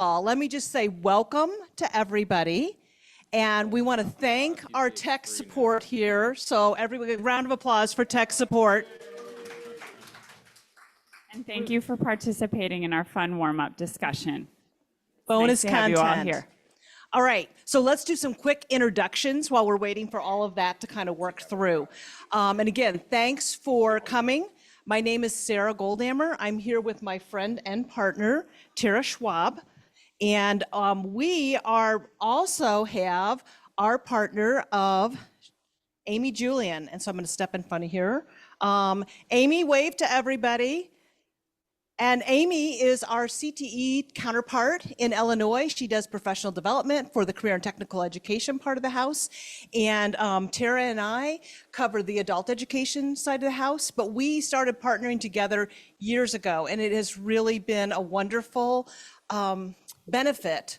all, let me just say welcome to everybody. And we want to thank our tech support here. So everybody, a round of applause for tech support. And thank you for participating in our fun warm-up discussion. Bonus nice to have you all content. here. All right, so let's do some quick introductions while we're waiting for all of that to kind of work through. And again, thanks for coming. My name is Sarah Goldhammer. I'm here with my friend and partner, Tara Schwab. And we are also have our partner of Amy Julian. And so I'm going to step in front of here. Amy, wave to everybody. And Amy is our CTE counterpart in Illinois. She does professional development for the career and technical education part of the house. And Tara and I cover the adult education side of the house, but we started partnering together years ago, and it has really been a wonderful benefit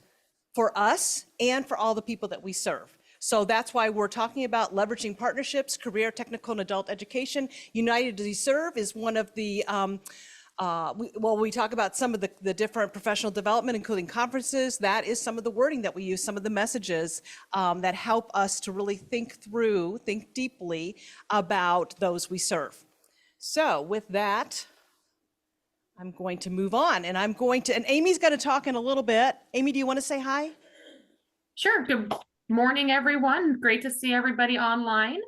for us and for all the people that we serve. So that's why we're talking about leveraging partnerships, career, technical, and adult education. United We Serve is one of the we talk about some of the different professional development, including conferences. That is some of the wording that we use, some of the messages that help us to really think deeply about those we serve. So with that, I'm going to move on, and and Amy's going to talk in a little bit. Amy, do you want to say hi? Sure. Good morning, everyone. Great to see everybody online,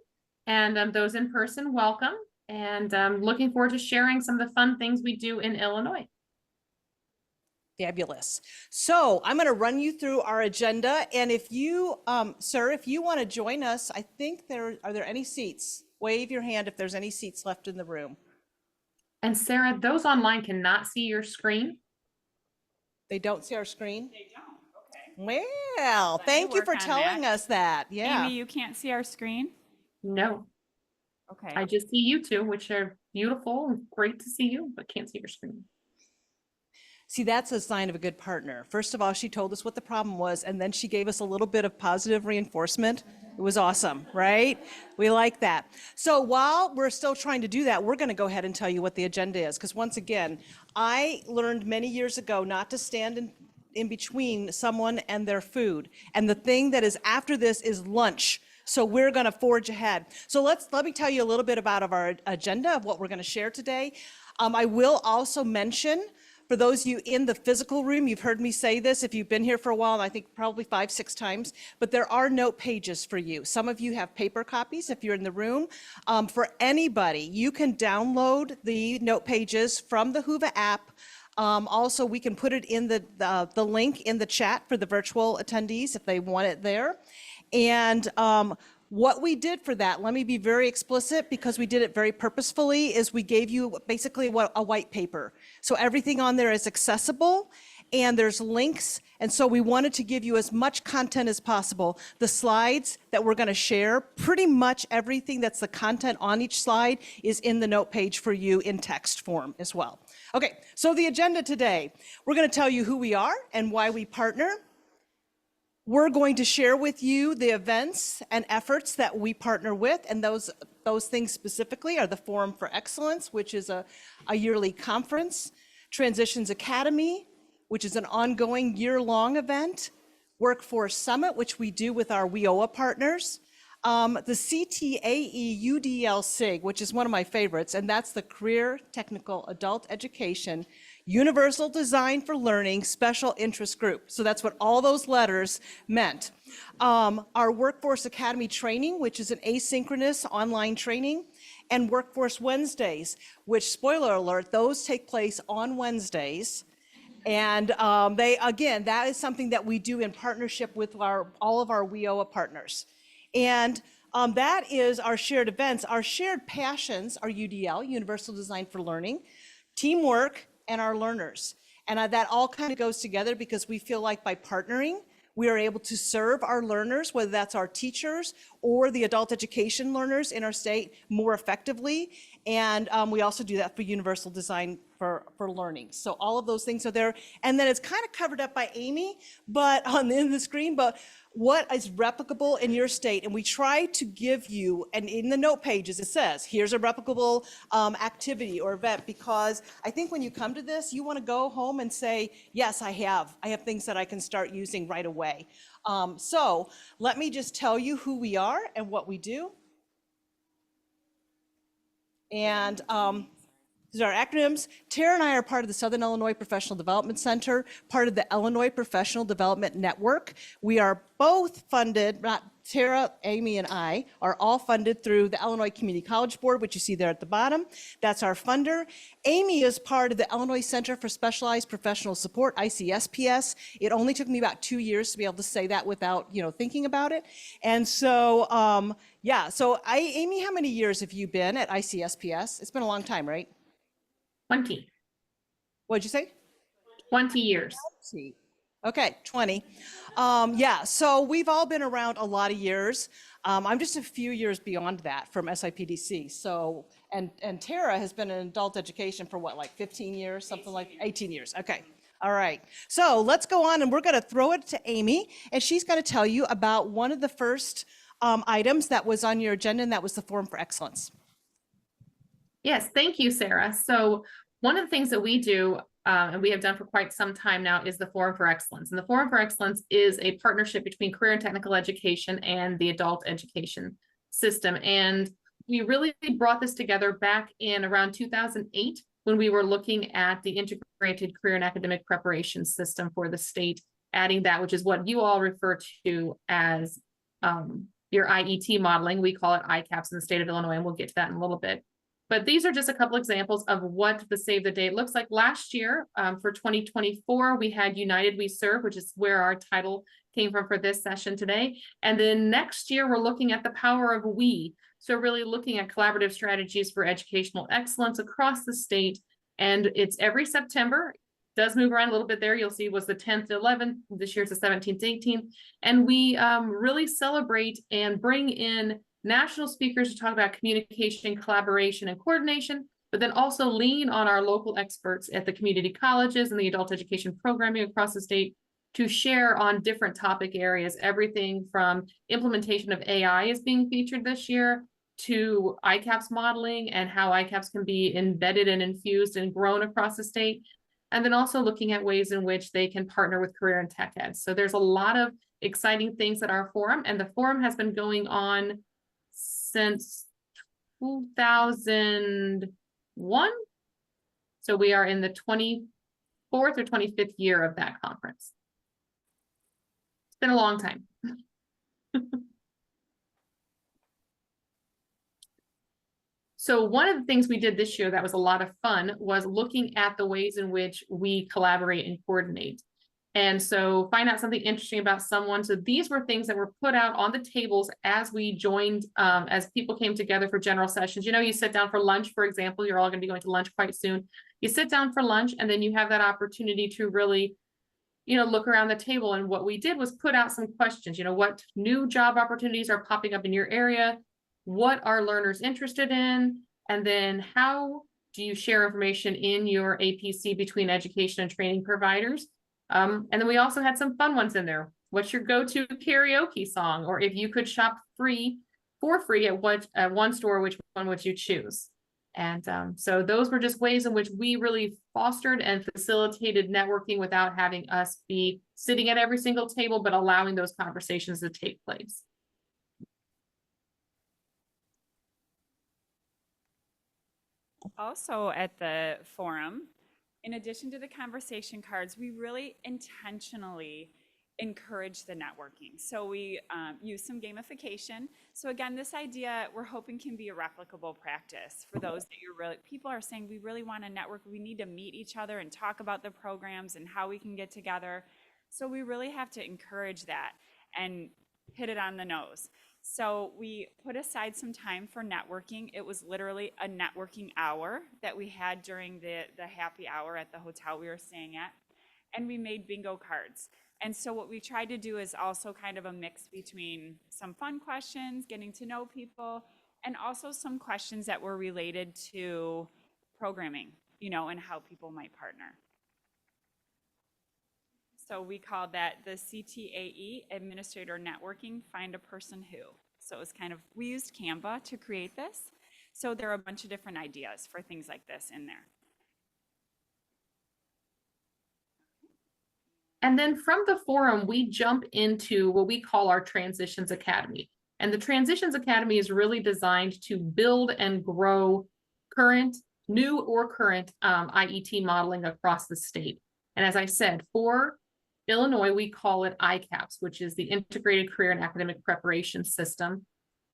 and those in person, welcome. And I'm looking forward to sharing some of the fun things we do in Illinois. Fabulous. So I'm going to run you through our agenda. And if you, sir, if you want to join us, I think are there any seats? Wave your hand if there's any seats left in the room. And Sarah, those online cannot see your screen. They don't see our screen? They don't, okay. Well, thank you for telling us that. Yeah. Amy, you can't see our screen? No. Okay. I just see you two, which are beautiful and great to see you, but can't see your screen. See, that's a sign of a good partner. First of all, she told us what the problem was, and then she gave us a little bit of positive reinforcement. It was awesome, right? We like that. So while we're still trying to do that, we're going to go ahead and tell you what the agenda is, because once again, I learned many years ago not to stand in between someone and their food. And the thing that is after this is lunch. So we're going to forge ahead. So let me tell you a little bit about our agenda of what we're going to share today. I will also mention, for those of you in the physical room, you've heard me say this if you've been here for a while, I think probably 5-6 times, but there are note pages for you. Some of you have paper copies if you're in the room. For anybody, you can download the note pages from the Whova app. Also, we can put it in the link in the chat for the virtual attendees if they want it there. And what we did for that, let me be very explicit because we did it very purposefully, is we gave you basically a white paper. So everything on there is accessible and there's links. And so we wanted to give you as much content as possible. The slides that we're going to share, pretty much everything that's the content on each slide is in the note page for you in text form as well. Okay, so the agenda today, we're going to tell you who we are and why we partner. We're going to share with you the events and efforts that we partner with, and those things specifically are the Forum for Excellence, which is a yearly conference, Transitions Academy, which is an ongoing year-long event, Workforce Summit, which we do with our WIOA partners, the CTAE UDL SIG, which is one of my favorites, and that's the Career Technical Adult Education Universal Design for Learning Special Interest Group. So that's what all those letters meant. Our Workforce Academy training, which is an asynchronous online training, and Workforce Wednesdays, which, spoiler alert, those take place on Wednesdays. And that is something that we do in partnership with all of our WIOA partners. And that is our shared events. Our shared passions are UDL, Universal Design for Learning, teamwork, and our learners. And that all kind of goes together because we feel like by partnering, we are able to serve our learners, whether that's our teachers or the adult education learners in our state, more effectively. And we also do that for Universal Design for learning. So all of those things are there. And then it's kind of covered up by Amy, but in the screen, but what is replicable in your state? And we try to give you, and in the note pages, it says, here's a replicable activity or event, because I think when you come to this, you want to go home and say, yes, I have things that I can start using right away. So let me just tell you who we are and what we do. And these are our acronyms. Tara and I are part of the Southern Illinois Professional Development Center, part of the Illinois Professional Development Network. We are both funded, not Tara, Amy, and I are all funded through the Illinois Community College Board, which you see there at the bottom. That's our funder. Amy is part of the Illinois Center for Specialized Professional Support, ICSPS. It only took me about 2 years to be able to say that without, thinking about it. And so, yeah, so Amy, how many years have you been at ICSPS? It's been a long time, right? 20. What'd you say? 20 years. Okay, 20. Yeah, so we've all been around a lot of years. I'm just a few years beyond that from SIPDC. So, and Tara has been in adult education for what, like 15 years, something like 18 years. Okay, all right. So let's go on, and we're going to throw it to Amy, and she's going to tell you about one of the first items that was on your agenda, and that was the Forum for Excellence. Yes, thank you, Sarah. So one of the things that we do, and we have done for quite some time now, is the Forum for Excellence. And the Forum for Excellence is a partnership between career and technical education and the adult education system. And we really brought this together back in around 2008 when we were looking at the integrated career and academic preparation system for the state, adding that, which is what you all refer to as your IET modeling. We call it ICAPS in the state of Illinois, and we'll get to that in a little bit. But these are just a couple examples of what the Save the Date looks like. Last year, for 2024, we had United We Serve, which is where our title came from for this session today. And then next year, we're looking at the power of we. So really looking at collaborative strategies for educational excellence across the state. And it's every September. It does move around a little bit there. You'll see it was the 10th to 11th. This year it's the 17th to 18th. And we really celebrate and bring in national speakers to talk about communication, collaboration, and coordination, but then also lean on our local experts at the community colleges and the adult education programming across the state to share on different topic areas. Everything from implementation of AI is being featured this year to ICAPS modeling and how ICAPS can be embedded and infused and grown across the state. And then also looking at ways in which they can partner with career and tech ed. So there's a lot of exciting things at our forum, and the forum has been going on since 2001. So we are in the 24th or 25th year of that conference. It's been a long time. So one of the things we did this year that was a lot of fun was looking at the ways in which we collaborate and coordinate. And so find out something interesting about someone. So these were things that were put out on the tables as we joined, as people came together for general sessions. You sit down for lunch, for example, you're all going to be going to lunch quite soon. You sit down for lunch and then you have that opportunity to really, look around the table. And what we did was put out some questions, what new job opportunities are popping up in your area? What are learners interested in? And then how do you share information in your APC between education and training providers? And then we also had some fun ones in there. What's your go-to karaoke song? Or if you could shop for free at one store, which one would you choose? And so those were just ways in which we really fostered and facilitated networking without having us be sitting at every single table, but allowing those conversations to take place. Also at the forum, in addition to the conversation cards, we really intentionally encourage the networking. So we use some gamification. So again, this idea we're hoping can be a replicable practice for those that people are saying we really want to network. We need to meet each other and talk about the programs and how we can get together. So we really have to encourage that and hit it on the nose. So we put aside some time for networking. It was literally a networking hour that we had during the happy hour at the hotel we were staying at. And we made bingo cards. And so what we tried to do is also kind of a mix between some fun questions, getting to know people, and also some questions that were related to programming. you know, and how people might partner. So we call that the CTAE, Administrator Networking, Find a Person Who. So it was kind of, we used Canva to create this. So there are a bunch of different ideas for things like this in there. And then from the forum, we jump into what we call our Transitions Academy. And the Transitions Academy is really designed to build and grow current, new or current IET modeling across the state. And as I said, for Illinois, we call it ICAPS, which is the Integrated Career and Academic Preparation System.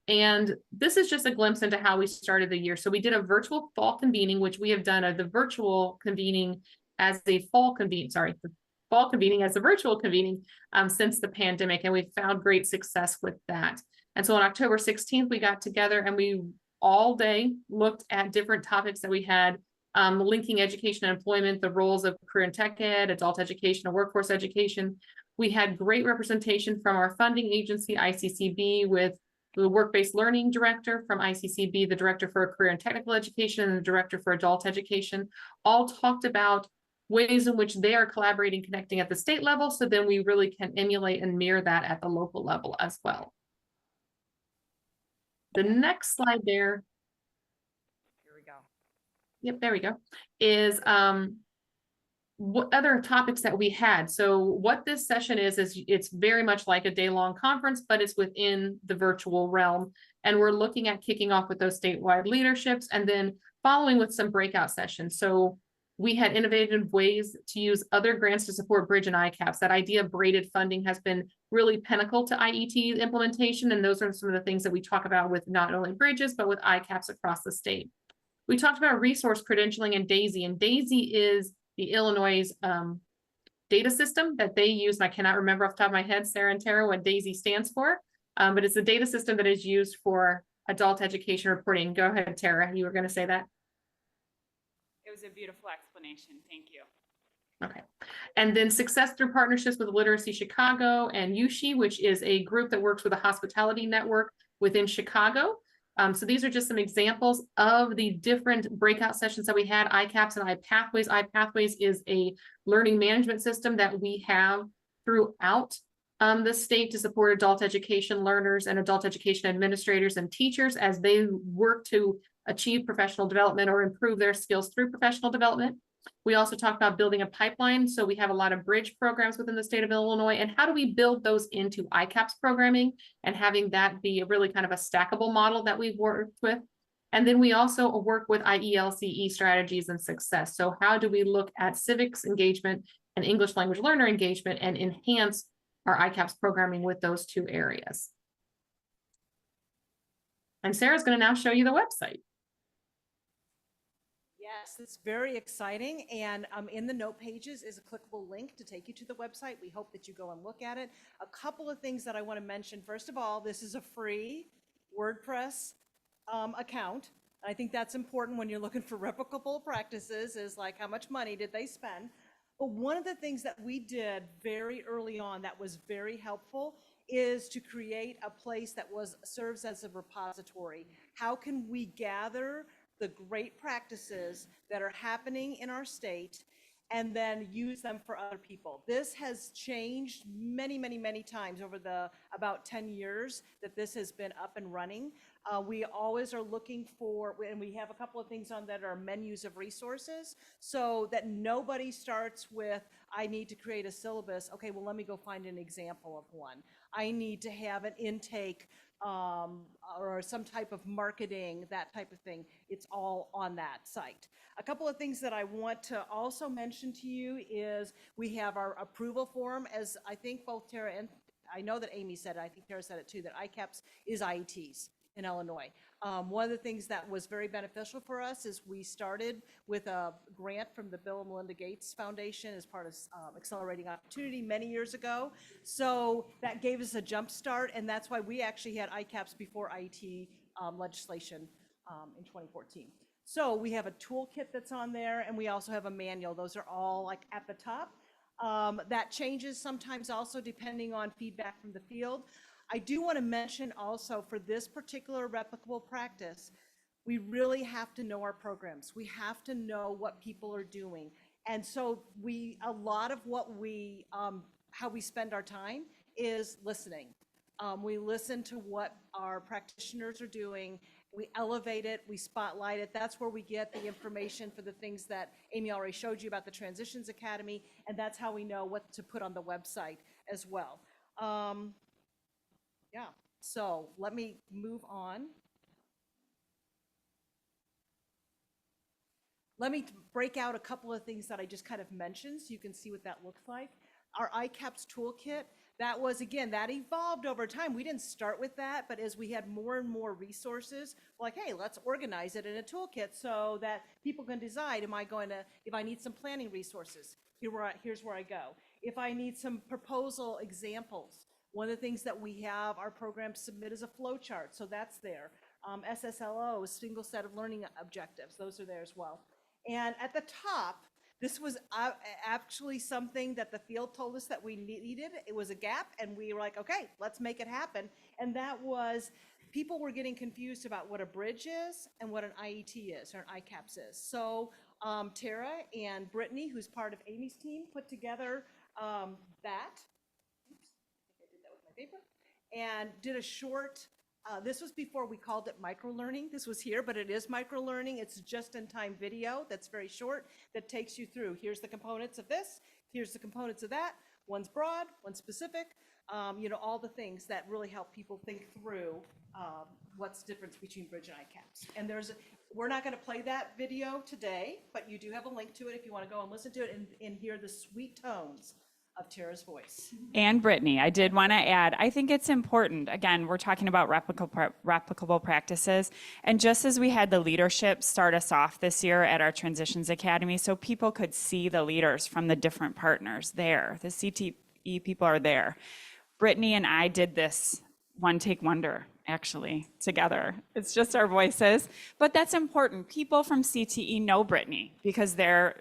And this is just a glimpse into how we started the year. So we did a virtual fall convening, which we have done the virtual convening as a fall convening, the fall convening as a virtual convening since the pandemic. And we've found great success with that. And so on October 16th, we got together and we all day looked at different topics that we had, linking education and employment, the roles of career and tech ed, adult education, and workforce education. We had great representation from our funding agency, ICCB, with the work-based learning director from ICCB, the director for career and technical education, and the director for adult education, all talked about ways in which they are collaborating, connecting at the state level, so then we really can emulate and mirror that at the local level as well. The next slide there. Here we go. Yep, there we go. Is what other topics that we had. So what this session is it's very much like a day-long conference, but it's within the virtual realm. And we're looking at kicking off with those statewide leaderships and then following with some breakout sessions. So we had innovative ways to use other grants to support Bridge and ICAPS. That idea of braided funding has been really pinnacle to IET implementation. And those are some of the things that we talk about with not only Bridges, but with ICAPS across the state. We talked about resource credentialing and DAISY. And DAISY is the Illinois data system that they use. And I cannot remember off the top of my head, Sarah and Tara, what DAISY stands for. But it's a data system that is used for adult education reporting. Go ahead, Tara. You were going to say that? It was a beautiful explanation. Thank you. Okay. And then success through partnerships with Literacy Chicago and USHE, which is a group that works with a hospitality network within Chicago. So these are just some examples of the different breakout sessions that we had. ICAPS and iPathways. iPathways is a learning management system that we have throughout the state to support adult education learners and adult education administrators and teachers as they work to achieve professional development or improve their skills through professional development. We also talked about building a pipeline. So we have a lot of bridge programs within the state of Illinois. And how do we build those into ICAPS programming and having that be a really kind of a stackable model that we've worked with? And then we also work with IELCE strategies and success. So how do we look at civics engagement and English language learner engagement and enhance our ICAPS programming with those two areas? And Sarah's going to now show you the website. Yes, it's very exciting. And in the note pages is a clickable link to take you to the website. We hope that you go and look at it. A couple of things that I want to mention. First of all, this is a free WordPress account. I think that's important when you're looking for replicable practices, is like how much money did they spend. But one of the things that we did very early on that was very helpful is to create a place that serves as a repository. How can we gather the great practices that are happening in our state and then use them for other people? This has changed many, many, many times over the about 10 years that this has been up and running. We always are looking for, and we have a couple of things on that are menus of resources, so that nobody starts with, I need to create a syllabus. Okay, well, let me go find an example of one. I need to have an intake or some type of marketing, that type of thing. It's all on that site. A couple of things that I want to also mention to you is we have our approval form, as I think both Tara and I know that Amy said it, I think Tara said it too, that ICAPS is IETs in Illinois. One of the things that was very beneficial for us is we started with a grant from the Bill and Melinda Gates Foundation as part of Accelerating Opportunity many years ago. So that gave us a jump start, and that's why we actually had ICAPS before IET legislation in 2014. So we have a toolkit that's on there, and we also have a manual. Those are all like at the top. That changes sometimes also depending on feedback from the field. I do want to mention also for this particular replicable practice, We really have to know our programs. We have to know what people are doing. And so a lot of what how we spend our time is listening. We listen to what our practitioners are doing. We elevate it, we spotlight it. That's where we get the information for the things that Amy already showed you about the Transitions Academy, and that's how we know what to put on the website as well. Yeah, so let me move on. Let me break out a couple of things that I just kind of mentioned so you can see what that looks like. Our ICAPS toolkit, that was, again, that evolved over time. We didn't start with that, but as we had more and more resources, we're like, hey, let's organize it in a toolkit so that people can decide, if I need some planning resources, here's where I go. If I need some proposal examples, one of the things that we have our program submit is a flow chart, so that's there. SSLO, single set of learning objectives, those are there as well. And at the top, this was actually something that the field told us that we needed. It was a gap, and we were like, okay, let's make it happen. And that was, people were getting confused about what a bridge is and what an IET is, or an ICAPS is. So Tara and Brittany, who's part of Amy's team, put together that. Oops, I think I did that with my paper. And did a short, this was before we called it micro-learning. This was here, but it is micro-learning. It's just-in-time video that's very short that takes you through. Here's the components of this. Here's the components of that. One's broad, one's specific. All the things that really help people think through what's the difference between bridge and ICAPS. And we're not going to play that video today, but you do have a link to it if you want to go and listen to it and hear the sweet tones of Tara's voice. And Brittany, I did want to add, I think it's important, again, we're talking about replicable practices, and just as we had the leadership start us off this year at our Transitions Academy, so people could see the leaders from the different partners there, the CTE people are there. Brittany and I did this one take wonder, actually, together. It's just our voices, but that's important. People from CTE know Brittany because they're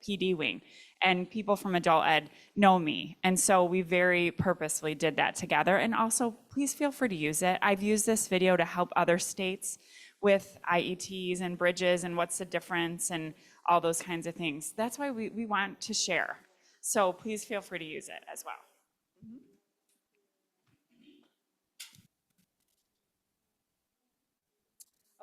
PD wing. And people from adult ed know me. And so we very purposefully did that together. And also, please feel free to use it. I've used this video to help other states with IETs and bridges and what's the difference and all those kinds of things. That's why we want to share. So please feel free to use it as well.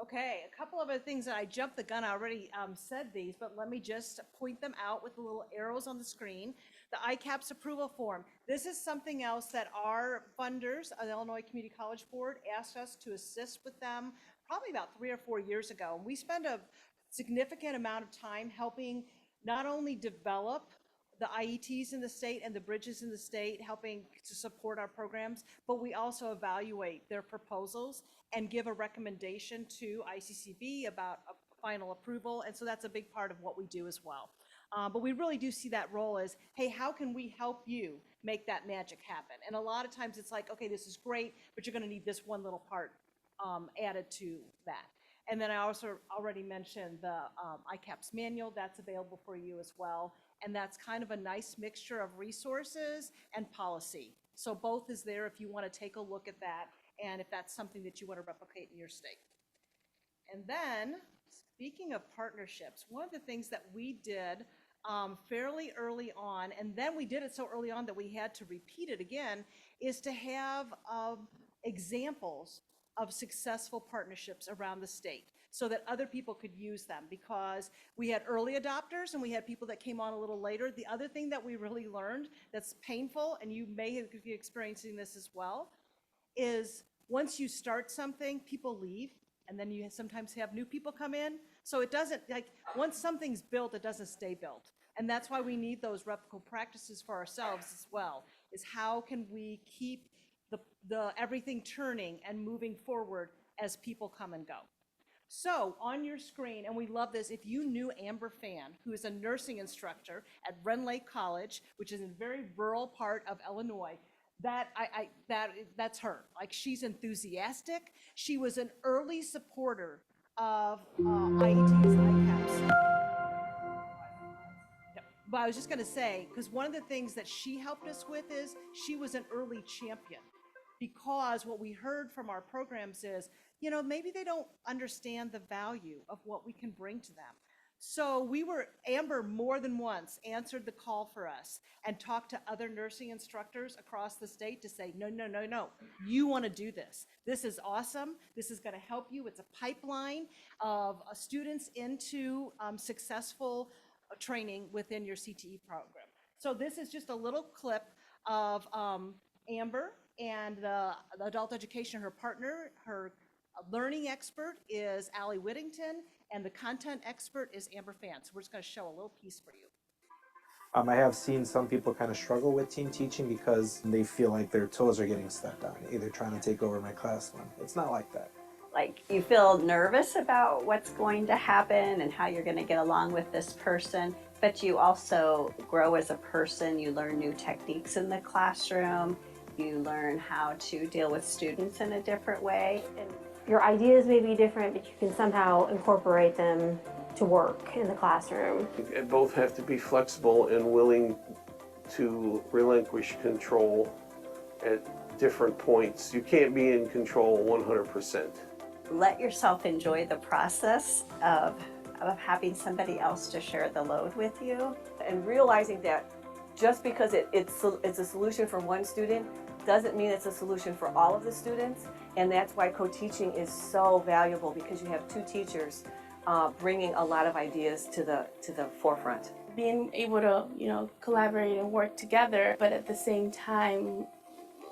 Okay, a couple of other things that I jumped the gun. I already said these, but let me just point them out with the little arrows on the screen. The ICAPS approval form. This is something else that our funders, the Illinois Community College Board, asked us to assist with them probably about 3 or 4 years ago. And we spend a significant amount of time helping not only develop the IETs in the state and the bridges in the state, helping to support our programs, but we also evaluate their proposals and give a recommendation to ICCB about a final approval. And so that's a big part of what we do as well. But we really do see that role as, hey, how can we help you make that magic happen? And a lot of times it's like, okay, this is great, but you're going to need this one little part added to that. And then I also already mentioned the ICAPS manual. That's available for you as well. And that's kind of a nice mixture of resources and policy. So both is there if you want to take a look at that and if that's something that you want to replicate in your state. And then, speaking of partnerships, one of the things that we did fairly early on, and then we did it so early on that we had to repeat it again, is to have examples of successful partnerships around the state so that other people could use them, because we had early adopters and we had people that came on a little later. The other thing that we really learned that's painful, and you may be experiencing this as well, is once you start something, people leave, and then you sometimes have new people come in. So it doesn't, like, once something's built, it doesn't stay built. And that's why we need those replicable practices for ourselves as well, is how can we keep the everything turning and moving forward as people come and go. So on your screen, and we love this, if you knew Amber Fan, who is a nursing instructor at Ren Lake College, which is in a very rural part of Illinois, that's her. Like, she's enthusiastic. She was an early supporter of IETs, ICAPS. But I was just going to say, because one of the things that she helped us with is she was an early champion. Because what we heard from our programs is, maybe they don't understand the value of what we can bring to them. So Amber more than once answered the call for us and talked to other nursing instructors across the state to say, no, no, no, no, you want to do this. This is awesome. This is going to help you. It's a pipeline of students into successful training within your CTE program. So this is just a little clip of Amber and the adult education, her partner, her learning expert is Allie Whittington, and the content expert is Amber Fance. We're just going to show a little piece for you. I have seen some people kind of struggle with team teaching because they feel like their toes are getting stepped on, either trying to take over my class when it's not like that. Like, you feel nervous about what's going to happen and how you're going to get along with this person, but you also grow as a person. You learn new techniques in the classroom. You learn how to deal with students in a different way. And your ideas may be different, but you can somehow incorporate them to work in the classroom. Both have to be flexible and willing to relinquish control at different points. You can't be in control 100%. Let yourself enjoy the process of having somebody else to share the load with you. And realizing that just because it's a solution for one student doesn't mean it's a solution for all of the students. And that's why co-teaching is so valuable, because you have two teachers bringing a lot of ideas to the forefront. Being able to, collaborate and work together, but at the same time,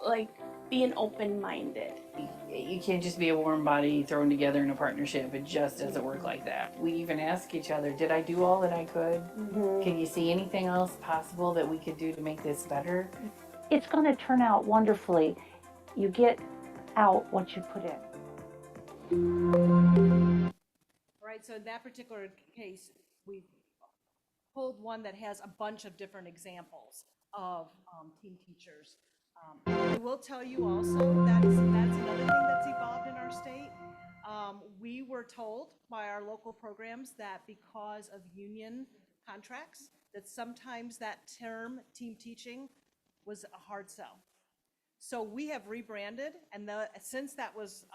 like, being open-minded. You can't just be a warm body thrown together in a partnership. It just doesn't work like that. We even ask each other, did I do all that I could? Mm-hmm. Can you see anything else possible that we could do to make this better? It's going to turn out wonderfully. You get out what you put in. Right, so in that particular case, we pulled one that has a bunch of different examples of team teachers. I will tell you also that's another thing that's evolved in our state. We were told by our local programs that because of union contracts, that sometimes that term team teaching was a hard sell. So we have rebranded, and since that was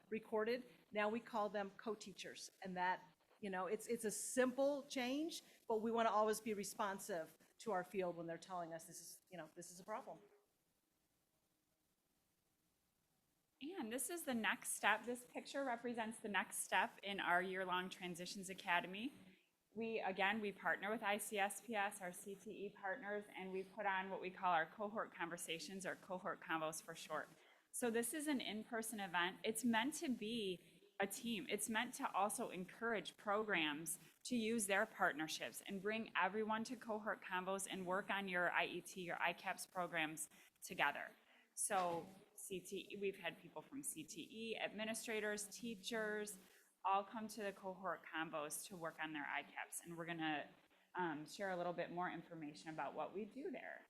recorded, now we call them co-teachers. And that, it's a simple change, but we want to always be responsive to our field when they're telling us this is a problem. And this is the next step. This picture represents the next step in our year-long Transitions Academy. We partner with ICSPS, our CTE partners, and we put on what we call our cohort conversations, or cohort convos for short. So this is an in-person event. It's meant to be a team. It's meant to also encourage programs to use their partnerships and bring everyone to cohort convos and work on your IET, your ICAPS programs together. So CTE, we've had people from CTE, administrators, teachers, all come to the cohort convos to work on their ICAPS, and we're going to share a little bit more information about what we do there.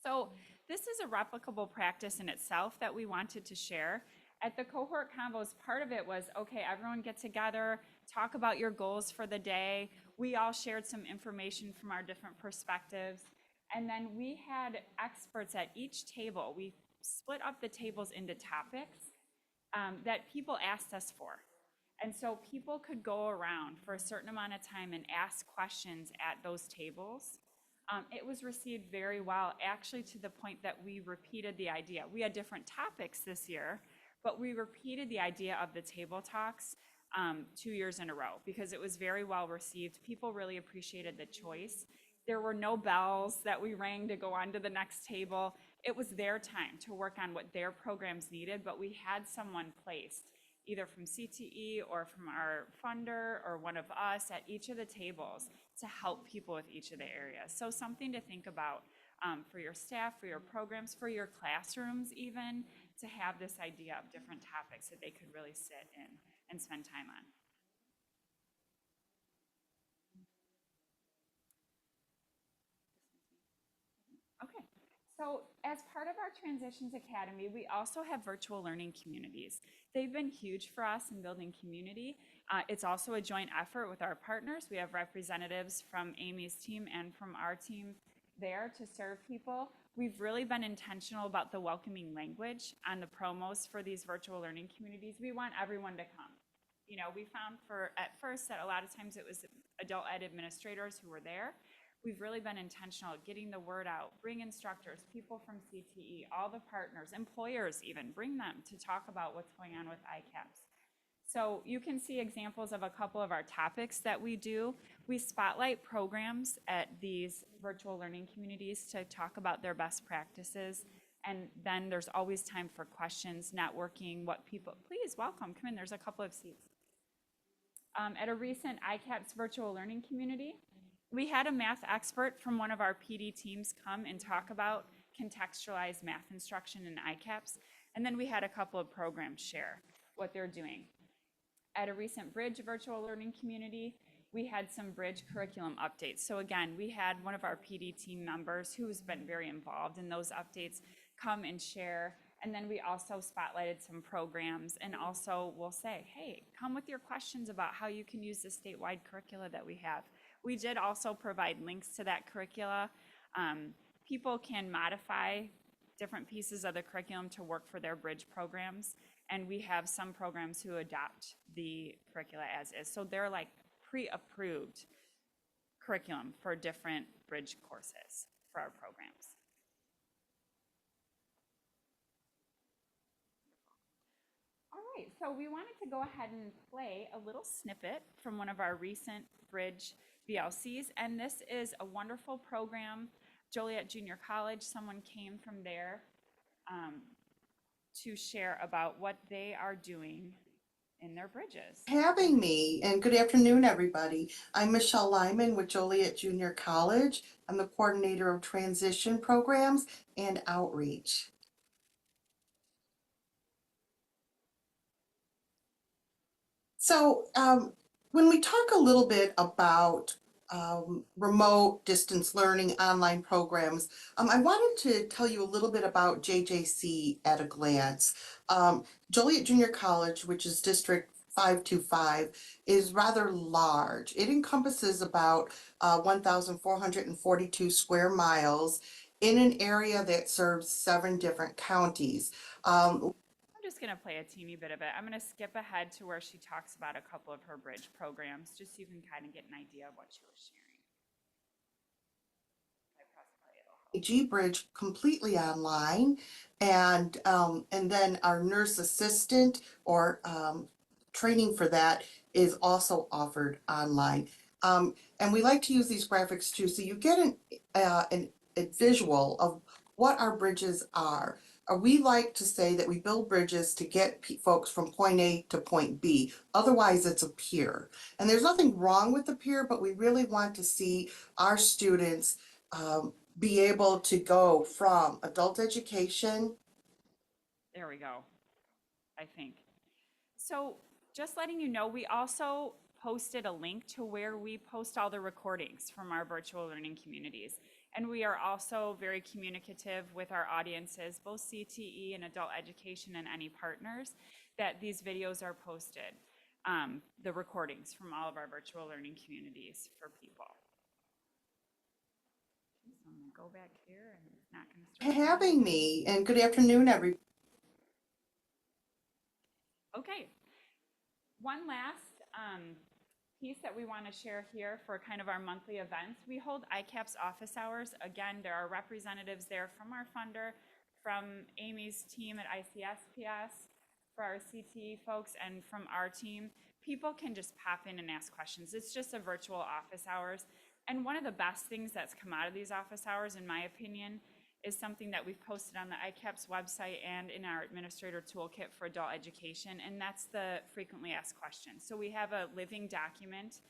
So this is a replicable practice in itself that we wanted to share. At the cohort convos, part of it was, okay, everyone get together, talk about your goals for the day. We all shared some information from our different perspectives. And then we had experts at each table. We split up the tables into topics that people asked us for. And so people could go around for a certain amount of time and ask questions at those tables. It was received very well, actually, to the point that we repeated the idea. We had different topics this year, but we repeated the idea of the table talks 2 years in a row because it was very well received. People really appreciated the choice. There were no bells that we rang to go on to the next table. It was their time to work on what their programs needed, but we had someone placed, either from CTE or from our funder or one of us at each of the tables to help people with each of the areas. So something to think about for your staff, for your programs, for your classrooms even, to have this idea of different topics that they could really sit in and spend time on. Okay, so as part of our Transitions Academy, we also have virtual learning communities. They've been huge for us in building community. It's also a joint effort with our partners. We have representatives from Amy's team and from our team there to serve people. We've really been intentional about the welcoming language on the promos for these virtual learning communities. We want everyone to come. You know, we found at first that a lot of times it was adult ed administrators who were there. We've really been intentional at getting the word out, bring instructors, people from CTE, all the partners, employers even, bring them to talk about what's going on with ICAPS. So you can see examples of a couple of our topics that we do. We spotlight programs at these virtual learning communities to talk about their best practices. And then there's always time for questions, networking, what people, please welcome, come in, there's a couple of seats. At a recent ICAPS virtual learning community, we had a math expert from one of our PD teams come and talk about contextualized math instruction in ICAPS. And then we had a couple of programs share what they're doing. At a recent Bridge virtual learning community, we had some Bridge curriculum updates. So again, we had one of our PD team members who's been very involved in those updates come and share. And then we also spotlighted some programs, and also we'll say, hey, come with your questions about how you can use the statewide curricula that we have. We did also provide links to that curricula. People can modify different pieces of the curriculum to work for their Bridge programs. And we have some programs who adopt the curricula as is. So they're like pre-approved curriculum for different Bridge courses for our programs. All right, so we wanted to go ahead and play a little snippet from one of our recent Bridge VLCs. And this is a wonderful program, Joliet Junior College. Someone came from there to share about what they are doing in their bridges. Having me, and good afternoon, everybody. I'm Michelle Lyman with Joliet Junior College. I'm the coordinator of transition programs and outreach. So when we talk a little bit about remote distance learning online programs, I wanted to tell you a little bit about JJC at a glance. Joliet Junior College, which is District 525, is rather large. It encompasses about 1,442 square miles in an area that serves 7 different counties. I'm just going to play a teeny bit of it. I'm going to skip ahead to where she talks about a couple of her Bridge programs, just so you can kind of get an idea of what she was sharing. If I press play, it'll help. Bridge completely online, and then our nurse assistant or training for that is also offered online. And we like to use these graphics too, so you get a visual of what our bridges are. We like to say that we build bridges to get folks from point A to point B. Otherwise, it's a pier. And there's nothing wrong with the pier, but we really want to see our students be able to go from adult education. There we go, I think. So just letting you know, we also posted a link to where we post all the recordings from our virtual learning communities. And we are also very communicative with our audiences, both CTE and adult education and any partners, that these videos are posted, the recordings from all of our virtual learning communities for people. So I'm gonna go back here and it's not gonna start. Having me, and good afternoon, everybody. Okay, one last piece that we want to share here for kind of our monthly events. We hold ICAPS office hours. Again, there are representatives there from our funder, from Amy's team at ICSPS, for our CTE folks, and from our team. People can just pop in and ask questions. It's just a virtual office hours. And one of the best things that's come out of these office hours, in my opinion, is something that we've posted on the ICAPS website and in our administrator toolkit for adult education, and that's the frequently asked questions. So we have a living document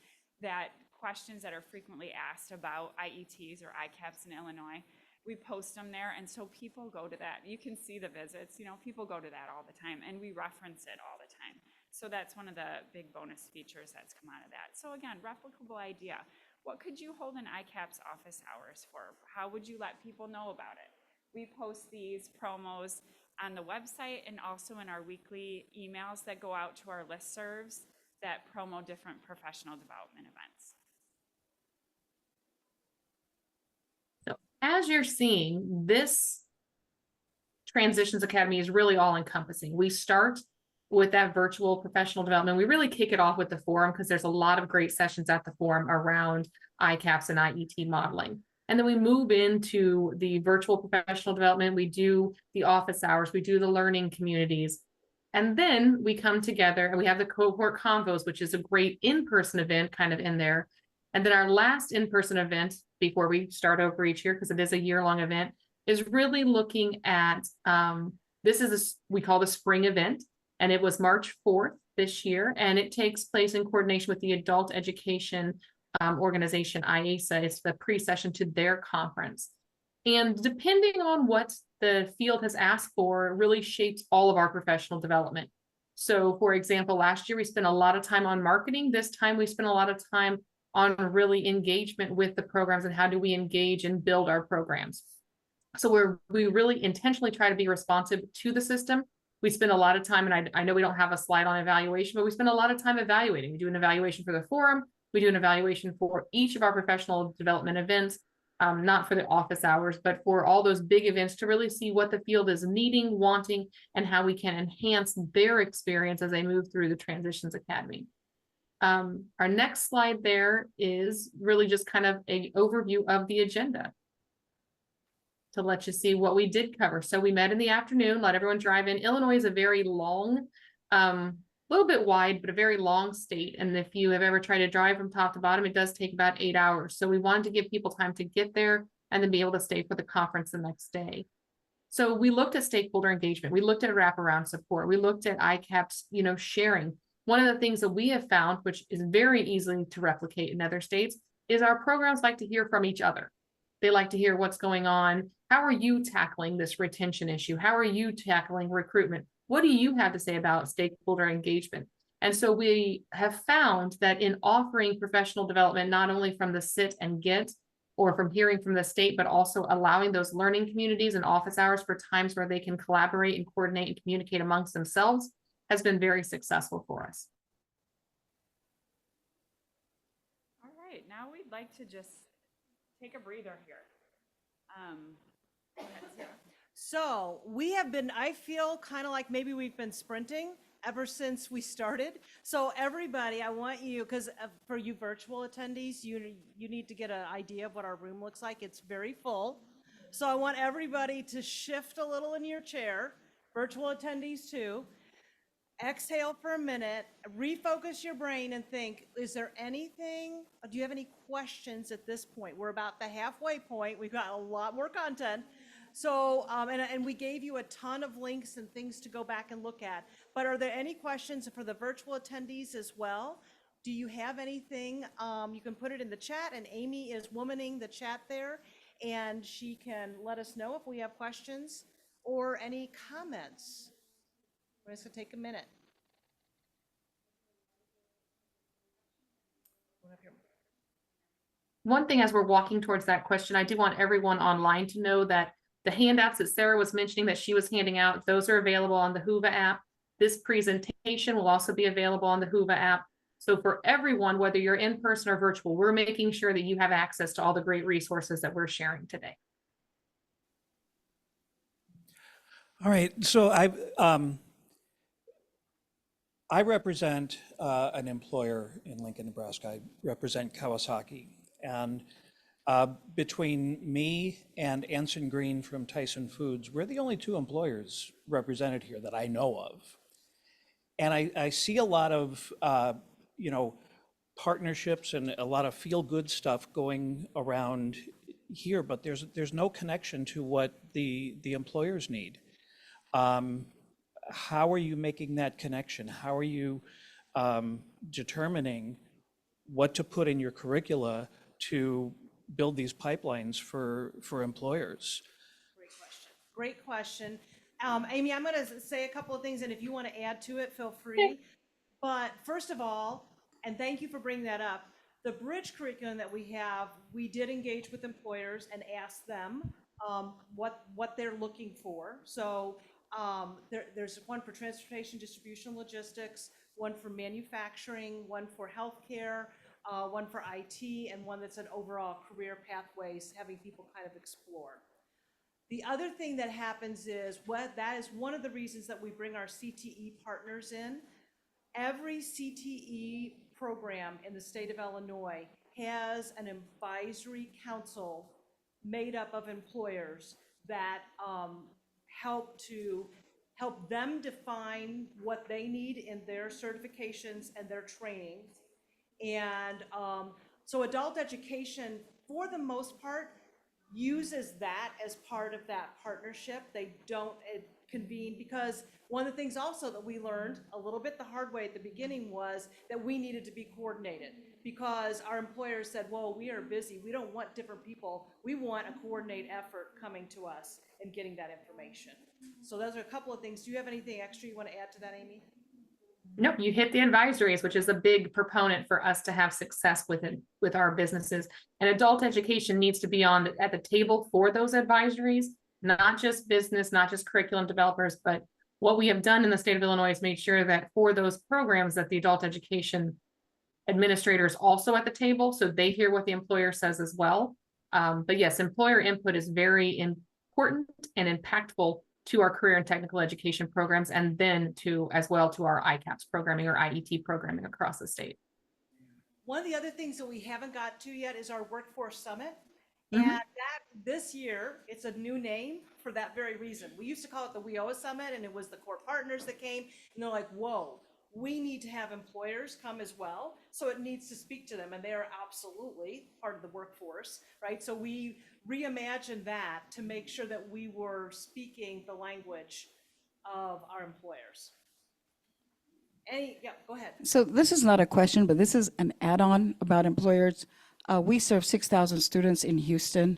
that questions that are frequently asked about IETs or ICAPS in Illinois, we post them there, and so people go to that. You can see the visits, you know, people go to that all the time, and we reference it all the time. So that's one of the big bonus features that's come out of that. So again, replicable idea. What could you hold an ICAPS office hours for? How would you let people know about it? We post these promos on the website and also in our weekly emails that go out to our listservs that promo different professional development events. as you're seeing, this Transitions Academy is really all encompassing. We start with that virtual professional development. We really kick it off with the forum because there's a lot of great sessions at the forum around ICAPS and IET modeling. And then we move into the virtual professional development. We do the office hours, we do the learning communities. And then we come together and we have the cohort convos, which is a great in-person event kind of in there. And then our last in-person event before we start over each year, because it is a year-long event, is really looking at, we call the spring event, and it was March 4th this year, and it takes place in coordination with the adult education organization, IESA. It's the pre-session to their conference. And depending on what the field has asked for, really shapes all of our professional development. So for example, last year we spent a lot of time on marketing. This time we spent a lot of time on really engagement with the programs and how do we engage and build our programs. So we really intentionally try to be responsive to the system. We spend a lot of time, and I know we don't have a slide on evaluation, but we spend a lot of time evaluating. We do an evaluation for the forum. We do an evaluation for each of our professional development events, not for the office hours, but for all those big events to really see what the field is needing, wanting, and how we can enhance their experience as they move through the Transitions Academy. Our next slide there is really just kind of an overview of the agenda to let you see what we did cover. So we met in the afternoon, let everyone drive in. Illinois is a very long, little bit wide, but a very long state. And if you have ever tried to drive from top to bottom, it does take about 8 hours. So we wanted to give people time to get there and then be able to stay for the conference the next day. So we looked at stakeholder engagement. We looked at wraparound support. We looked at ICAPS, sharing. One of the things that we have found, which is very easy to replicate in other states, is our programs like to hear from each other. They like to hear what's going on. How are you tackling this retention issue? How are you tackling recruitment? What do you have to say about stakeholder engagement? And so we have found that in offering professional development, not only from the sit and get or from hearing from the state, but also allowing those learning communities and office hours for times where they can collaborate and coordinate and communicate amongst themselves has been very successful for us. All right, now we'd like to just take a breather here. Go ahead, Sarah. So we have been, I feel kind of like maybe we've been sprinting ever since we started. So everybody, I want you, because for you virtual attendees, you need to get an idea of what our room looks like. It's very full. So I want everybody to shift a little in your chair, virtual attendees too. Exhale for a minute, refocus your brain and think, is there anything, do you have any questions at this point? We're about the halfway point. We've got a lot more content. So, and we gave you a ton of links and things to go back and look at. But are there any questions for the virtual attendees as well? Do you have anything? You can put it in the chat, and Amy is womaning the chat there, and she can let us know if we have questions or any comments. We're just gonna take a minute. One thing as we're walking towards that question, I do want everyone online to know that the handouts that Sarah was mentioning that she was handing out, those are available on the WHOVA app. This presentation will also be available on the WHOVA app. So for everyone, whether you're in person or virtual, we're making sure that you have access to all the great resources that we're sharing today. All right, so I represent an employer in Lincoln, Nebraska. I represent Kawasaki. And between me and Anson Green from Tyson Foods, we're the only two employers represented here that I know of. And I see a lot of, partnerships and a lot of feel-good stuff going around here, but there's no connection to what the employers need. How are you making that connection? How are you determining what to put in your curricula to build these pipelines for employers? Great question. Amy, I'm going to say a couple of things, and if you want to add to it, feel free. But first of all, and thank you for bringing that up, the bridge curriculum that we have, we did engage with employers and ask them what they're looking for. So there's one for transportation, distribution, logistics, one for manufacturing, one for healthcare, one for IT, and one that's an overall career pathways, having people kind of explore. The other thing that happens is that is one of the reasons that we bring our CTE partners in. Every CTE program in the state of Illinois has an advisory council made up of employers that help them define what they need in their certifications and their trainings. And so adult education, for the most part, uses that as part of that partnership. They don't convene, because one of the things also that we learned a little bit the hard way at the beginning was that we needed to be coordinated, because our employers said, well, we are busy. We don't want different people. We want a coordinated effort coming to us and getting that information. So those are a couple of things. Do you have anything extra you want to add to that, Amy? Nope, you hit the advisories, which is a big proponent for us to have success with our businesses. And adult education needs to be at the table for those advisories, not just business, not just curriculum developers, but what we have done in the state of Illinois is made sure that for those programs that the adult education administrator is also at the table, so they hear what the employer says as well. But yes, employer input is very important and impactful to our career and technical education programs, and then as well to our ICAPS programming or IET programming across the state. One of the other things that we haven't got to yet is our Workforce Summit. And that this year, it's a new name for that very reason. We used to call it the WIOA Summit, and it was the core partners that came, and they're like, whoa, we need to have employers come as well. So it needs to speak to them, and they are absolutely part of the workforce, right? So we reimagined that to make sure that we were speaking the language of our employers. Yeah, go ahead. So this is not a question, but this is an add-on about employers. We serve 6,000 students in Houston.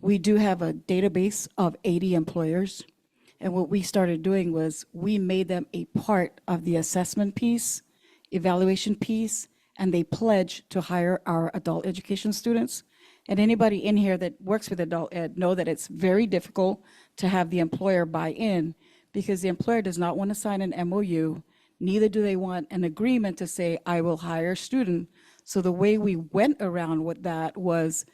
We do have a database of 80 employers. And what we started doing was we made them a part of the assessment piece, evaluation piece, and they pledge to hire our adult education students. And anybody in here that works with adult ed know that it's very difficult to have the employer buy in, because the employer does not want to sign an MOU, neither do they want an agreement to say, I will hire a student. So the way we went around with that was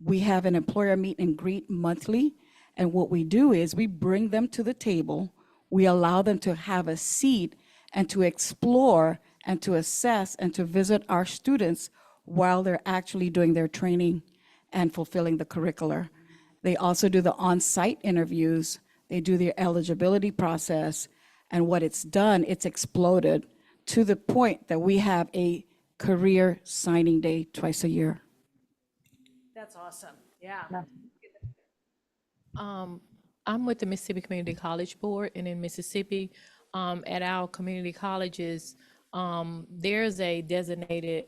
we have an employer meet and greet monthly. And what we do is we bring them to the table, we allow them to have a seat and to explore and to assess and to visit our students while they're actually doing their training and fulfilling the curricula. They also do the on-site interviews, they do their eligibility process, and what it's done, it's exploded to the point that we have a career signing day twice a year. That's awesome, yeah. I'm with the Mississippi Community College Board, and in Mississippi, at our community colleges, there's a designated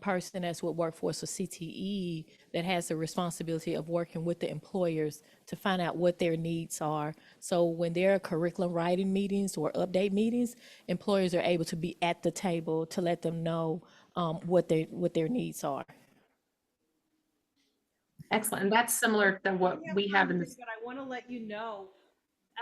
person that's with Workforce or CTE that has the responsibility of working with the employers to find out what their needs are. So when there are curriculum writing meetings or update meetings, employers are able to be at the table to let them know what their needs are. Excellent. And that's similar to what we have in this. But I want to let you know,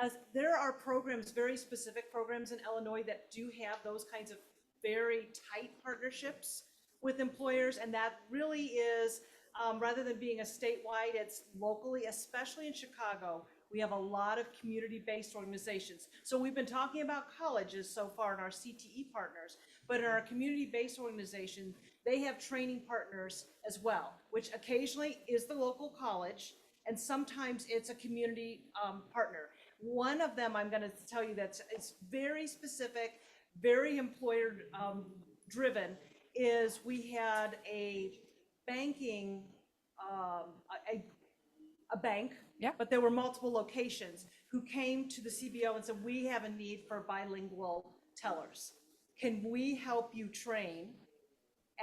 as there are programs, very specific programs in Illinois that do have those kinds of very tight partnerships with employers. And that really is, rather than being a statewide, it's locally, especially in Chicago. We have a lot of community-based organizations. So we've been talking about colleges so far in our CTE partners, but in our community-based organization, they have training partners as well, which occasionally is the local college, and sometimes it's a community partner. One of them I'm going to tell you it's very specific, very employer driven, is we had a banking, a bank, but there were multiple locations, who came to the CBO and said, we have a need for bilingual tellers. Can we help you train?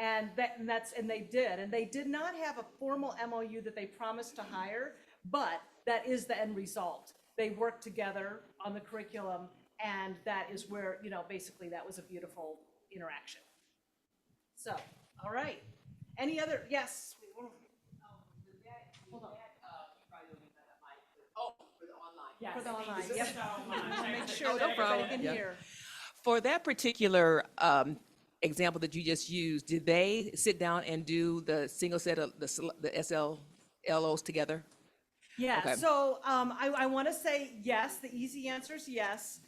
And they did. And they did not have a formal MOU that they promised to hire, but that is the end result. They worked together on the curriculum, and that is where, basically that was a beautiful interaction. So, all right. Any other, yes. Hold on. Yes. For the online, yep. Make sure that everybody can hear. For that particular example that you just used, did they sit down and do the single set of the SLOs together? Yeah, Okay. so I want to say yes, the easy answer is yes.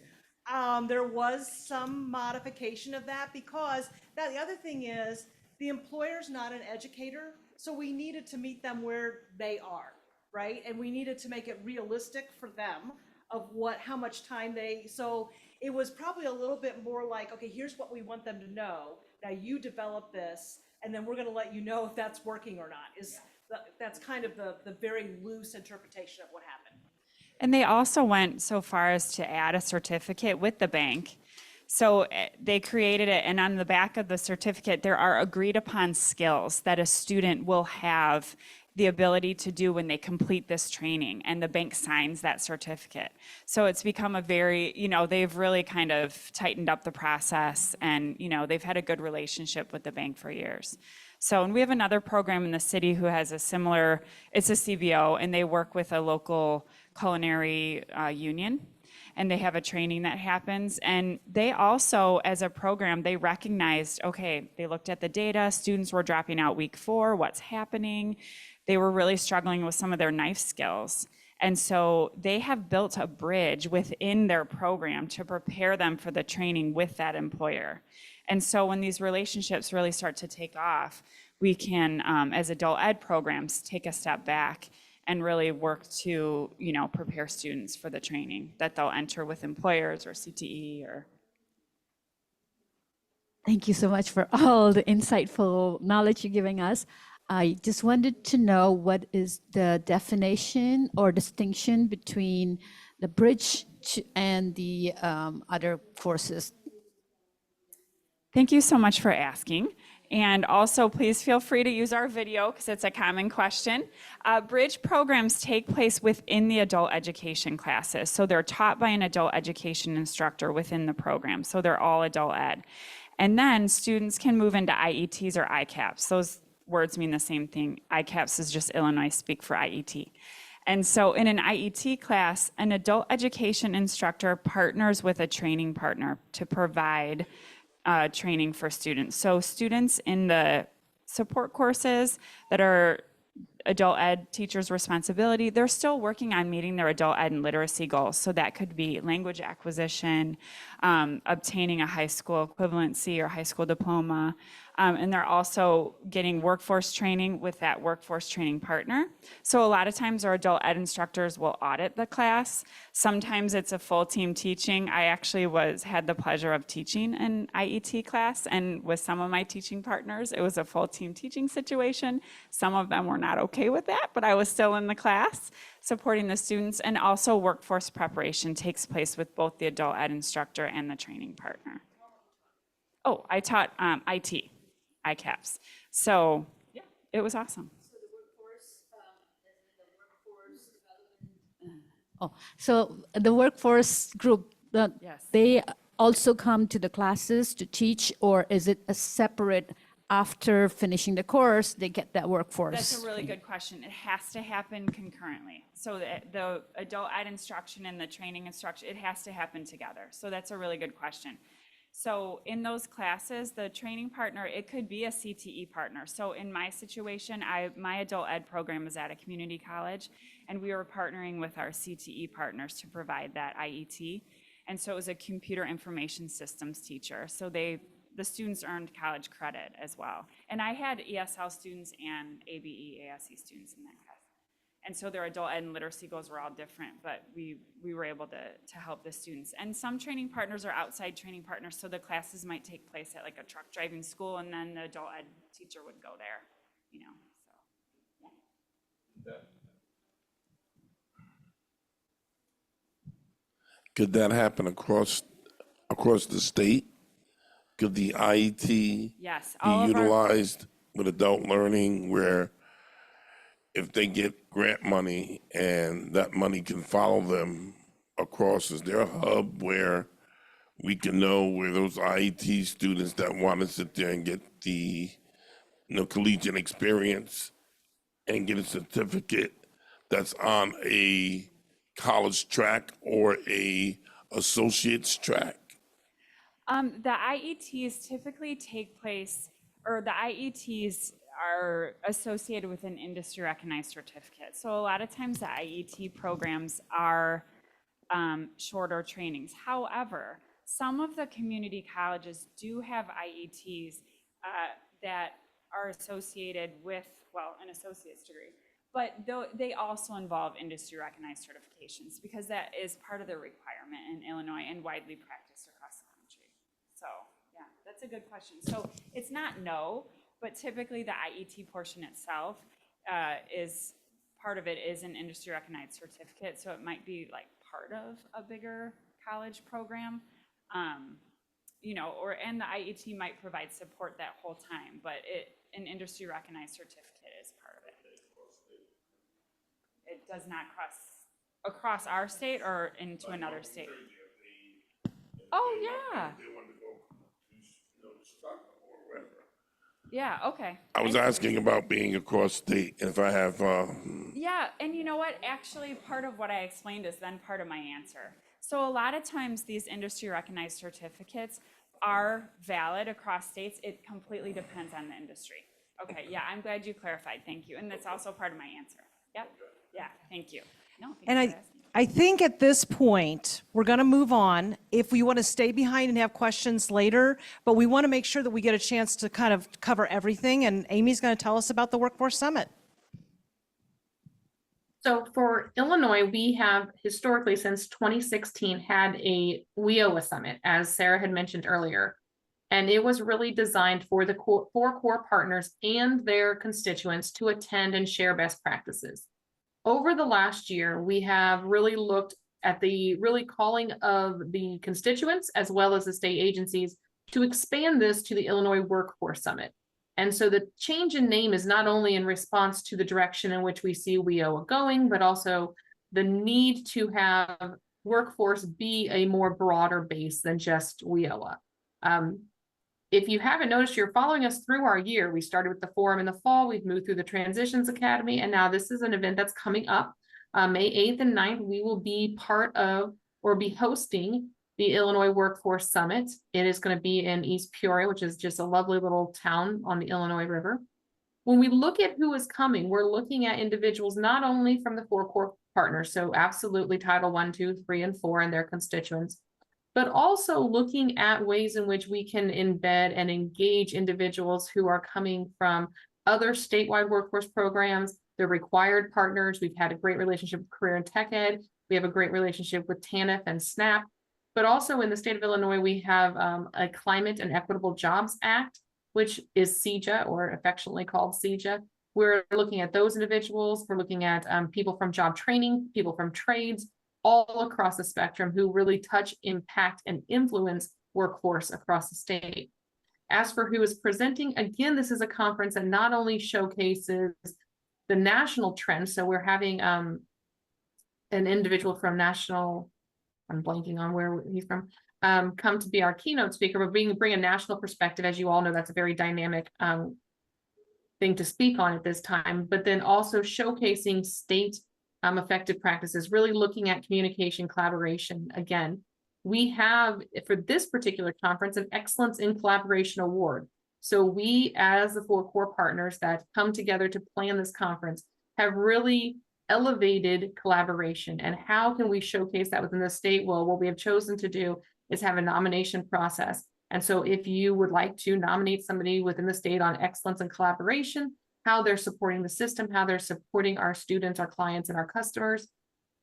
There was some modification of that because the other thing is the employer's not an educator, so we needed to meet them where they are, right? And we needed to make it realistic for them of how much time so it was probably a little bit more like, okay, here's what we want them to know. Now you develop this, and then we're going to let you know if that's working or not. That's kind of the very loose interpretation of what happened. And they also went so far as to add a certificate with the bank. So they created it, and on the back of the certificate, there are agreed upon skills that a student will have the ability to do when they complete this training, and the bank signs that certificate. So it's become a very, they've really kind of tightened up the process, and, they've had a good relationship with the bank for years. So, and we have another program in the city who has it's a CBO, and they work with a local culinary union, and they have a training that happens. And they also, as a program, they recognized, okay, they looked at the data, students were dropping out week 4, what's happening? They were really struggling with some of their knife skills. And so they have built a bridge within their program to prepare them for the training with that employer. And so when these relationships really start to take off, we can, as adult ed programs, take a step back and really work to, prepare students for the training that they'll enter with employers or CTE or. Thank you so much for all the insightful knowledge you're giving us. I just wanted to know what is the definition or distinction between the bridge and the other courses. Thank you so much for asking. And also, please feel free to use our video because it's a common question. Bridge programs take place within the adult education classes. So they're taught by an adult education instructor within the program. So they're all adult ed. And then students can move into IETs or ICAPs. Those words mean the same thing. ICAPs is just Illinois speak for IET. And so in an IET class, an adult education instructor partners with a training partner to provide training for students. So students in the support courses that are adult ed teachers' responsibility, they're still working on meeting their adult ed and literacy goals. So that could be language acquisition, obtaining a high school equivalency or high school diploma. And they're also getting workforce training with that workforce training partner. So a lot of times our adult ed instructors will audit the class. Sometimes it's a full team teaching. I actually had the pleasure of teaching an IET class, and with some of my teaching partners, it was a full team teaching situation. Some of them were not okay with that, but I was still in the class supporting the students. And also workforce preparation takes place with both the adult ed instructor and the training partner. Oh, I taught IT. ICAPs. So yeah, it was awesome. So the workforce group, Yes. they also come to the classes to teach, or is it a separate, after finishing the course, they get that workforce? That's a really good question. It has to happen concurrently. So the adult ed instruction and the training instruction, it has to happen together. So that's a really good question. So in those classes, the training partner, it could be a CTE partner. So in my situation, my adult ed program is at a community college, and we were partnering with our CTE partners to provide that IET. And so it was a computer information systems teacher. So the students earned college credit as well. And I had ESL students and ABE, ASE students in that class. And so their adult ed and literacy goals were all different, but we were able to help the students. And some training partners are outside training partners, so the classes might take place at like a truck driving school, and then the adult ed teacher would go there, so, yeah. Could that happen across the state? Could the IET Yes, be utilized with adult learning where if they get grant money and that money can follow them across, is there a hub where we can know where those IET students that want to sit there and get the collegiate experience and get a certificate that's on a college track or a associate's track? The IETs typically take place, or the IETs are associated with an industry recognized certificate. So a lot of times the IET programs are shorter trainings. However, some of the community colleges do have IETs that are associated with, well, an associate's degree. But they also involve industry recognized certifications because that is part of the requirement in Illinois and widely practiced across the country. So yeah, that's a good question. So it's not no, but typically the IET portion itself is, part of it is an industry recognized certificate. So it might be like part of a bigger college program. You know, and the IET might provide support that whole time, but an industry recognized certificate is part of it. It does not cross across our state or into another state. Oh, yeah. Yeah, okay. I was asking about being across state, if I have, Yeah, and you know what? Actually, part of what I explained is then part of my answer. So a lot of times these industry recognized certificates are valid across states. It completely depends on the industry. Okay, yeah, I'm glad you clarified. Thank you. And that's also part of my answer. Yep. Yeah, thank you. No, And thanks for asking. I think at this point, we're going to move on. If we want to stay behind and have questions later, but we want to make sure that we get a chance to kind of cover everything. And Amy's going to tell us about the Workforce Summit. So for Illinois, we have historically since 2016 had a WIOA summit, as Sarah had mentioned earlier. And it was really designed for the four core partners and their constituents to attend and share best practices. Over the last year, we have really looked at the really calling of the constituents as well as the state agencies to expand this to the Illinois Workforce Summit. And so the change in name is not only in response to the direction in which we see WIOA going, but also the need to have workforce be a more broader base than just WIOA. If you haven't noticed, you're following us through our year. We started with the forum in the fall, we've moved through the Transitions Academy, and now this is an event that's coming up. May 8th and 9th, we will be part of or be hosting the Illinois Workforce Summit. It is going to be in East Peoria, which is just a lovely little town on the Illinois River. When we look at who is coming, we're looking at individuals not only from the four core partners, so absolutely Title I, II, III, and IV and their constituents, but also looking at ways in which we can embed and engage individuals who are coming from other statewide workforce programs, the required partners. We've had a great relationship with Career and Tech Ed. We have a great relationship with TANF and SNAP, but also in the state of Illinois, we have a Climate and Equitable Jobs Act, which is CJA, or affectionately called CJA. We're looking at those individuals. We're looking at people from job training, people from trades, all across the spectrum who really touch, impact, and influence workforce across the state. As for who is presenting, again, this is a conference that not only showcases the national trends, so we're having an individual from national, I'm blanking on where he's from, come to be our keynote speaker, but bring a national perspective. As you all know, that's a very dynamic thing to speak on at this time, but then also showcasing state effective practices, really looking at communication, collaboration. Again, we have, for this particular conference, an Excellence in Collaboration Award. So we, as the four core partners that come together to plan this conference, have really elevated collaboration. And how can we showcase that within the state? Well, what we have chosen to do is have a nomination process. And so if you would like to nominate somebody within the state on excellence and collaboration, how they're supporting the system, how they're supporting our students, our clients, and our customers.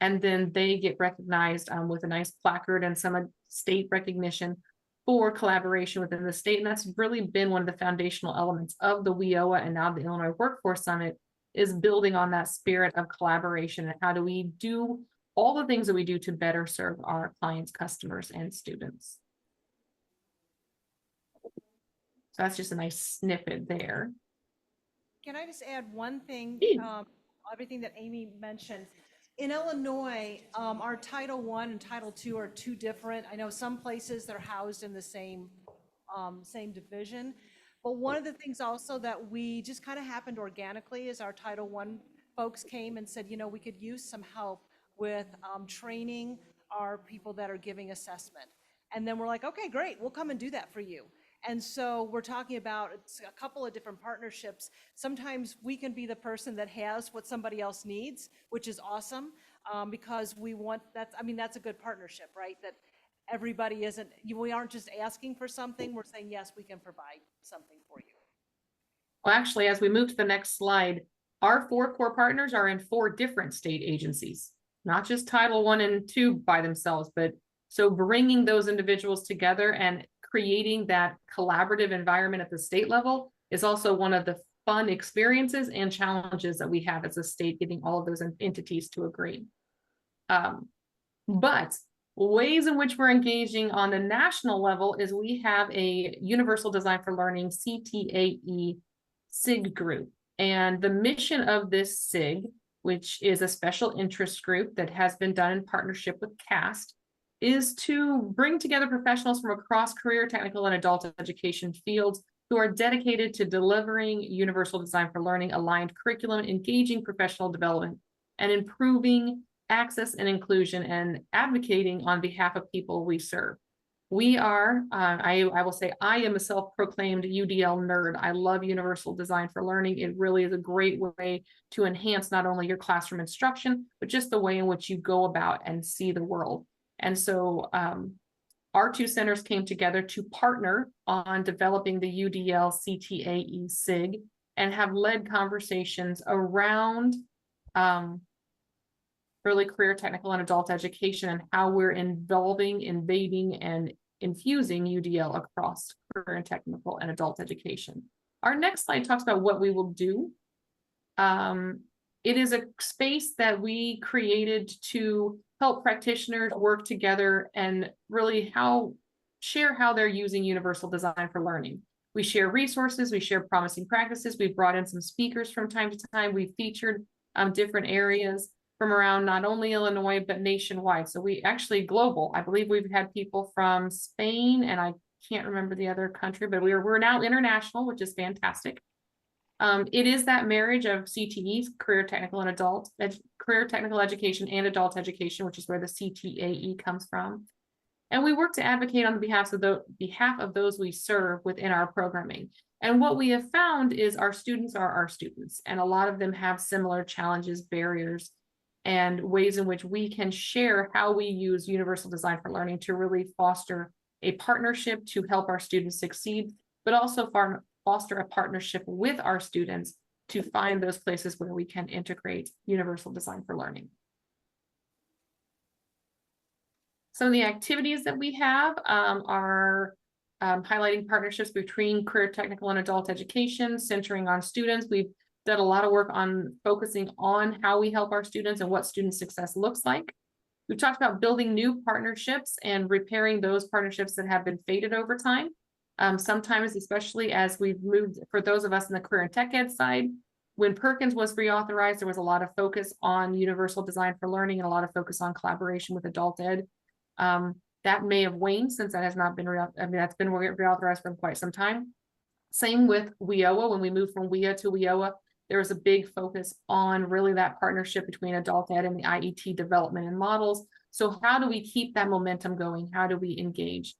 And then they get recognized with a nice placard and some state recognition for collaboration within the state. And that's really been one of the foundational elements of the WIOA and now the Illinois Workforce Summit, is building on that spirit of collaboration. And how do we do all the things that we do to better serve our clients, customers, and students? So that's just a nice snippet there. Can I just add one thing? Everything that Amy mentioned. In Illinois, our Title I and Title II are two different. I know some places they're housed in the same division. But one of the things also that we just kind of happened organically is our Title I folks came and said, you know, we could use some help with training our people that are giving assessment. And then we're like, okay, great, we'll come and do that for you. And so we're talking about a couple of different partnerships. Sometimes we can be the person that has what somebody else needs, which is awesome, because we want, that's a good partnership, right? That everybody isn't, we aren't just asking for something, we're saying, yes, we can provide something for you. Well, actually, as we move to the next slide, our 4 core partners are in 4 different state agencies, not just Title I and II by themselves, but so bringing those individuals together and creating that collaborative environment at the state level is also one of the fun experiences and challenges that we have as a state, getting all of those entities to agree. But ways in which we're engaging on the national level is we have a Universal Design for Learning CTAE SIG group. And the mission of this SIG, which is a special interest group that has been done in partnership with CAST, is to bring together professionals from across career, technical, and adult education fields who are dedicated to delivering Universal Design for Learning aligned curriculum, engaging professional development, and improving access and inclusion, and advocating on behalf of people we serve. We are, I will say, I am a self-proclaimed UDL nerd. I love Universal Design for Learning. It really is a great way to enhance not only your classroom instruction, but just the way in which you go about and see the world. And so our 2 centers came together to partner on developing the UDL CTAE SIG and have led conversations around early career, technical, and adult education, and how we're invading, and infusing UDL across career and technical and adult education. Our next slide talks about what we will do. It is a space that we created to help practitioners work together and really share how they're using Universal Design for Learning. We share resources, we share promising practices. We've brought in some speakers from time to time. We've featured different areas from around not only Illinois, but nationwide. So we actually global. I believe we've had people from Spain, and I can't remember the other country, but we're now international, which is fantastic. It is that marriage of CTE, career technical education, and adult education, which is where the CTAE comes from. And we work to advocate on behalf of those we serve within our programming. And what we have found is our students are our students, and a lot of them have similar challenges, barriers, and ways in which we can share how we use Universal Design for Learning to really foster a partnership to help our students succeed, but also foster a partnership with our students to find those places where we can integrate Universal Design for Learning. Some of the activities that we have are highlighting partnerships between career, technical, and adult education, centering on students. We've done a lot of work on focusing on how we help our students and what student success looks like. We've talked about building new partnerships and repairing those partnerships that have been faded over time. Sometimes, especially as we've moved, for those of us in the career and tech ed side, when Perkins was reauthorized, there was a lot of focus on Universal Design for Learning and a lot of focus on collaboration with adult ed. That may have waned since that has not been, that's been reauthorized for quite some time. Same with WIOA. When we moved from WIA to WIOA, there was a big focus on really that partnership between adult ed and the IET development and models. So how do we keep that momentum going? How do we engage?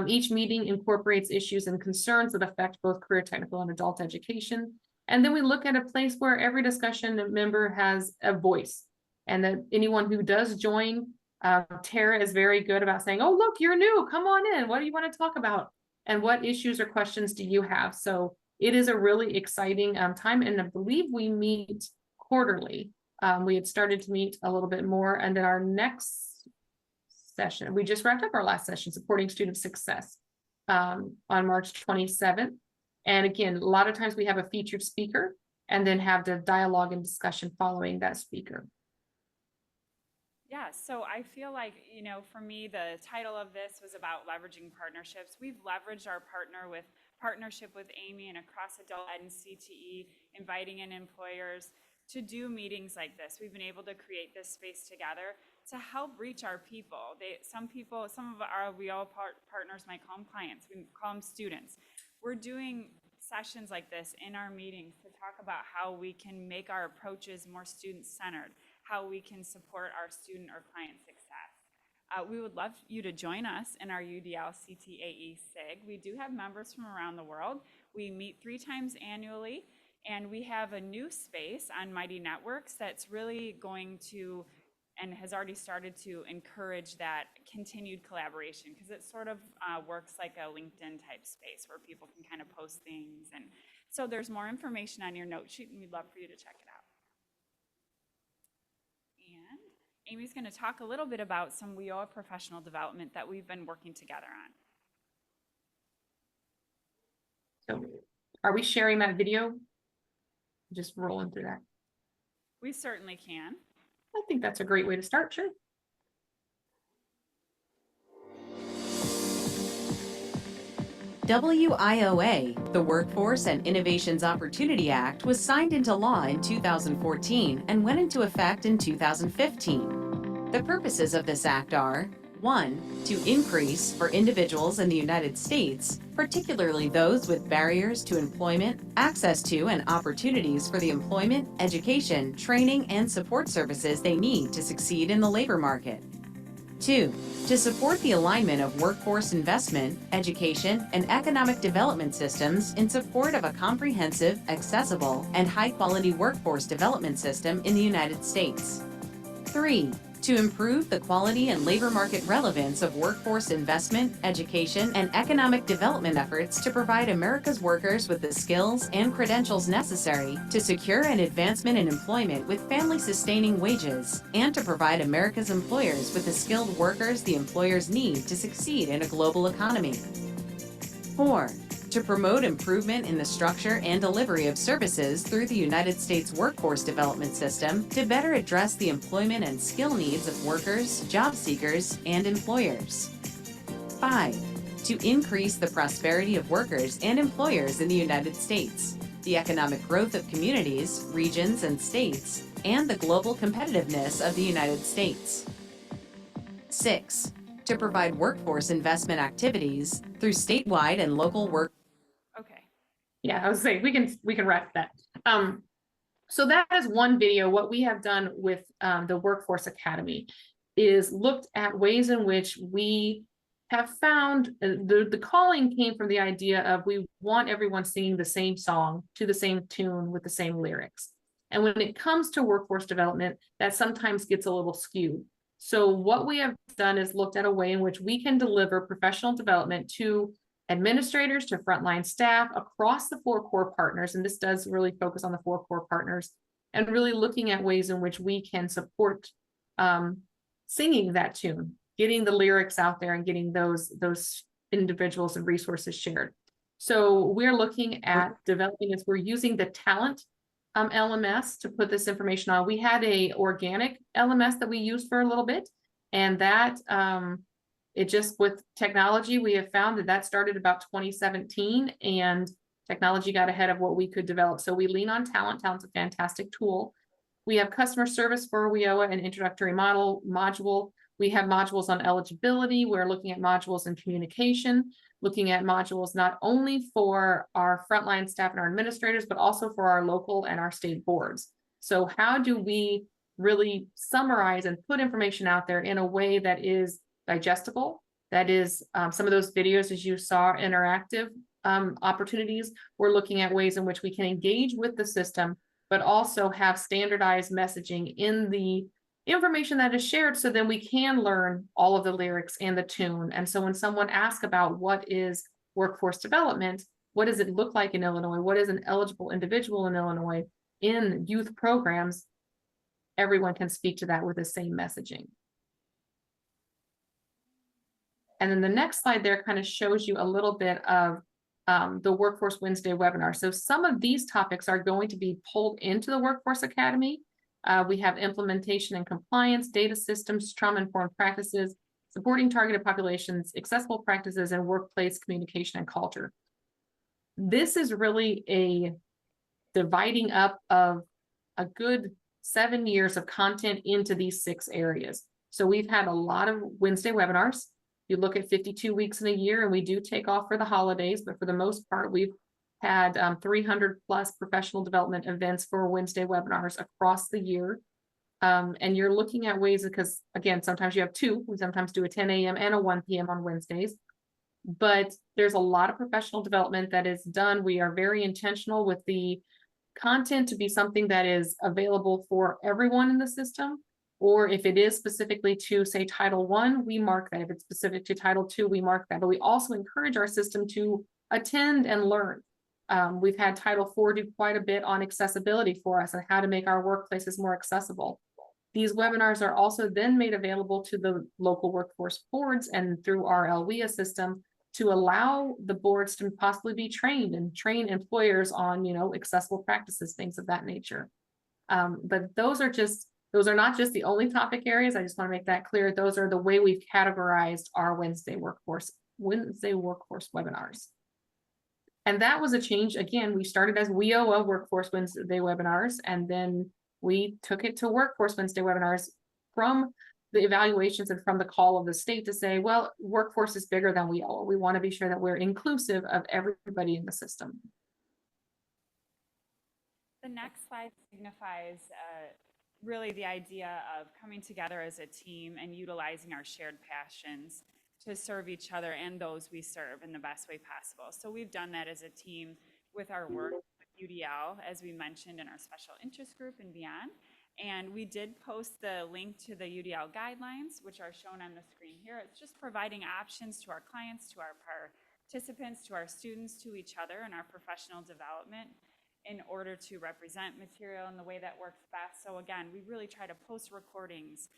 Each meeting incorporates issues and concerns that affect both career, technical, and adult education. And then we look at a place where every discussion member has a voice, and that anyone who does join, Tara is very good about saying, oh, look, you're new, come on in. What do you want to talk about? And what issues or questions do you have? So it is a really exciting time, and I believe we meet quarterly. We had started to meet a little bit more, and then our next session, we just wrapped up our last session, supporting student success, on March 27th. And again, a lot of times we have a featured speaker and then have the dialogue and discussion following that speaker. Yeah, so I feel like, you know, for me, the title of this was about leveraging partnerships. We've leveraged our partnership with Amy and across adult ed and CTE, inviting in employers to do meetings like this. We've been able to create this space together to help reach our people. Some of our WIOA partners might call them clients, we call them students. We're doing sessions like this in our meetings to talk about how we can make our approaches more student-centered, how we can support our student or client success. We would love you to join us in our UDL CTAE SIG. We do have members from around the world. We meet 3 times annually, and we have a new space on Mighty Networks that's really going to, and has already started to encourage that continued collaboration, because it sort of works like a LinkedIn type space where people can kind of post things. And so there's more information on your note sheet, and we'd love for you to check it out. And Amy's going to talk a little bit about some WIOA professional development that we've been working together on. So are we sharing that video? Just rolling through that. We certainly can. I think that's a great way to start, sure. WIOA, the Workforce and Innovations Opportunity Act, was signed into law in 2014 and went into effect in 2015. The purposes of this act are: 1, to increase, for individuals in the United States, particularly those with barriers to employment, access to and opportunities for the employment, education, training, and support services they need to succeed in the labor market. 2, to support the alignment of workforce investment, education, and economic development systems in support of a comprehensive, accessible, and high-quality workforce development system in the United States. 3, to improve the quality and labor market relevance of workforce investment, education, and economic development efforts to provide America's workers with the skills and credentials necessary to secure an advancement in employment with family-sustaining wages, and to provide America's employers with the skilled workers the employers need to succeed in a global economy. 4, to promote improvement in the structure and delivery of services through the United States workforce development system to better address the employment and skill needs of workers, job seekers, and employers. 5, to increase the prosperity of workers and employers in the United States, the economic growth of communities, regions, and states, and the global competitiveness of the United States. 6, to provide workforce investment activities through statewide and local work. Okay. Yeah, I was saying we can wrap that. So that is one video. What we have done with the Workforce Academy is looked at ways in which we have found the calling came from the idea of we want everyone singing the same song to the same tune with the same lyrics. And when it comes to workforce development, that sometimes gets a little skewed. So what we have done is looked at a way in which we can deliver professional development to administrators, to frontline staff across the 4 core partners. And this does really focus on the 4 core partners and really looking at ways in which we can support singing that tune, getting the lyrics out there and getting those individuals and resources shared. So we're looking at developing this. We're using the talent LMS to put this information on. We had a organic LMS that we used for a little bit, and that it just, with technology, we have found that started about 2017, and technology got ahead of what we could develop. So we lean on talent. Talent's a fantastic tool. We have customer service for WIOA, an introductory module. We have modules on eligibility. We're looking at modules in communication, looking at modules not only for our frontline staff and our administrators, but also for our local and our state boards. So how do we really summarize and put information out there in a way that is digestible? That is, some of those videos, as you saw, interactive opportunities. We're looking at ways in which we can engage with the system, but also have standardized messaging in the information that is shared, so then we can learn all of the lyrics and the tune. And so when someone asks about what is workforce development, what does it look like in Illinois? What is an eligible individual in Illinois in youth programs? Everyone can speak to that with the same messaging. And then the next slide there kind of shows you a little bit of the Workforce Wednesday webinar. So some of these topics are going to be pulled into the Workforce Academy. We have implementation and compliance, data systems, trauma-informed practices, supporting targeted populations, accessible practices, and workplace communication and culture. This is really a dividing up of a good 7 years of content into these 6 areas. So we've had a lot of Wednesday webinars. You look at 52 weeks in a year, and we do take off for the holidays, but for the most part, we've had 300 plus professional development events for Wednesday webinars across the year. And you're looking at ways, because again, sometimes you have two, we sometimes do a 10 a.m. and a 1 p.m. on Wednesdays. But there's a lot of professional development that is done. We are very intentional with the content to be something that is available for everyone in the system. Or if it is specifically to, say, Title I, we mark that. If it's specific to Title II, we mark that. But we also encourage our system to attend and learn. We've had Title IV do quite a bit on accessibility for us and how to make our workplaces more accessible. These webinars are also then made available to the local workforce boards and through our LWIA system to allow the boards to possibly be trained and train employers on, accessible practices, things of that nature. But those are not just the only topic areas. I just want to make that clear. Those are the way we've categorized our Wednesday workforce webinars. And that was a change. Again, we started as WIOA Workforce Wednesday webinars, and then we took it to Workforce Wednesday webinars from the evaluations and from the call of the state to say, well, workforce is bigger than WIOA. We want to be sure that we're inclusive of everybody in the system. The next slide signifies really the idea of coming together as a team and utilizing our shared passions to serve each other and those we serve in the best way possible. So we've done that as a team with our work with UDL, as we mentioned in our special interest group and beyond. And we did post the link to the UDL guidelines, which are shown on the screen here. It's just providing options to our clients, to our participants, to our students, to each other in our professional development in order to represent material in the way that works best. So again, we really try to post recordings,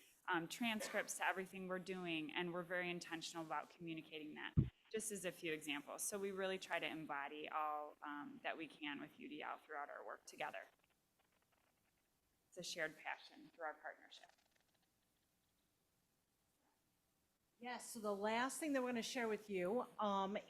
transcripts to everything we're doing, and we're very intentional about communicating that, just as a few examples. So we really try to embody all that we can with UDL throughout our work together. It's a shared passion through our partnership. Yes, so the last thing that we're going to share with you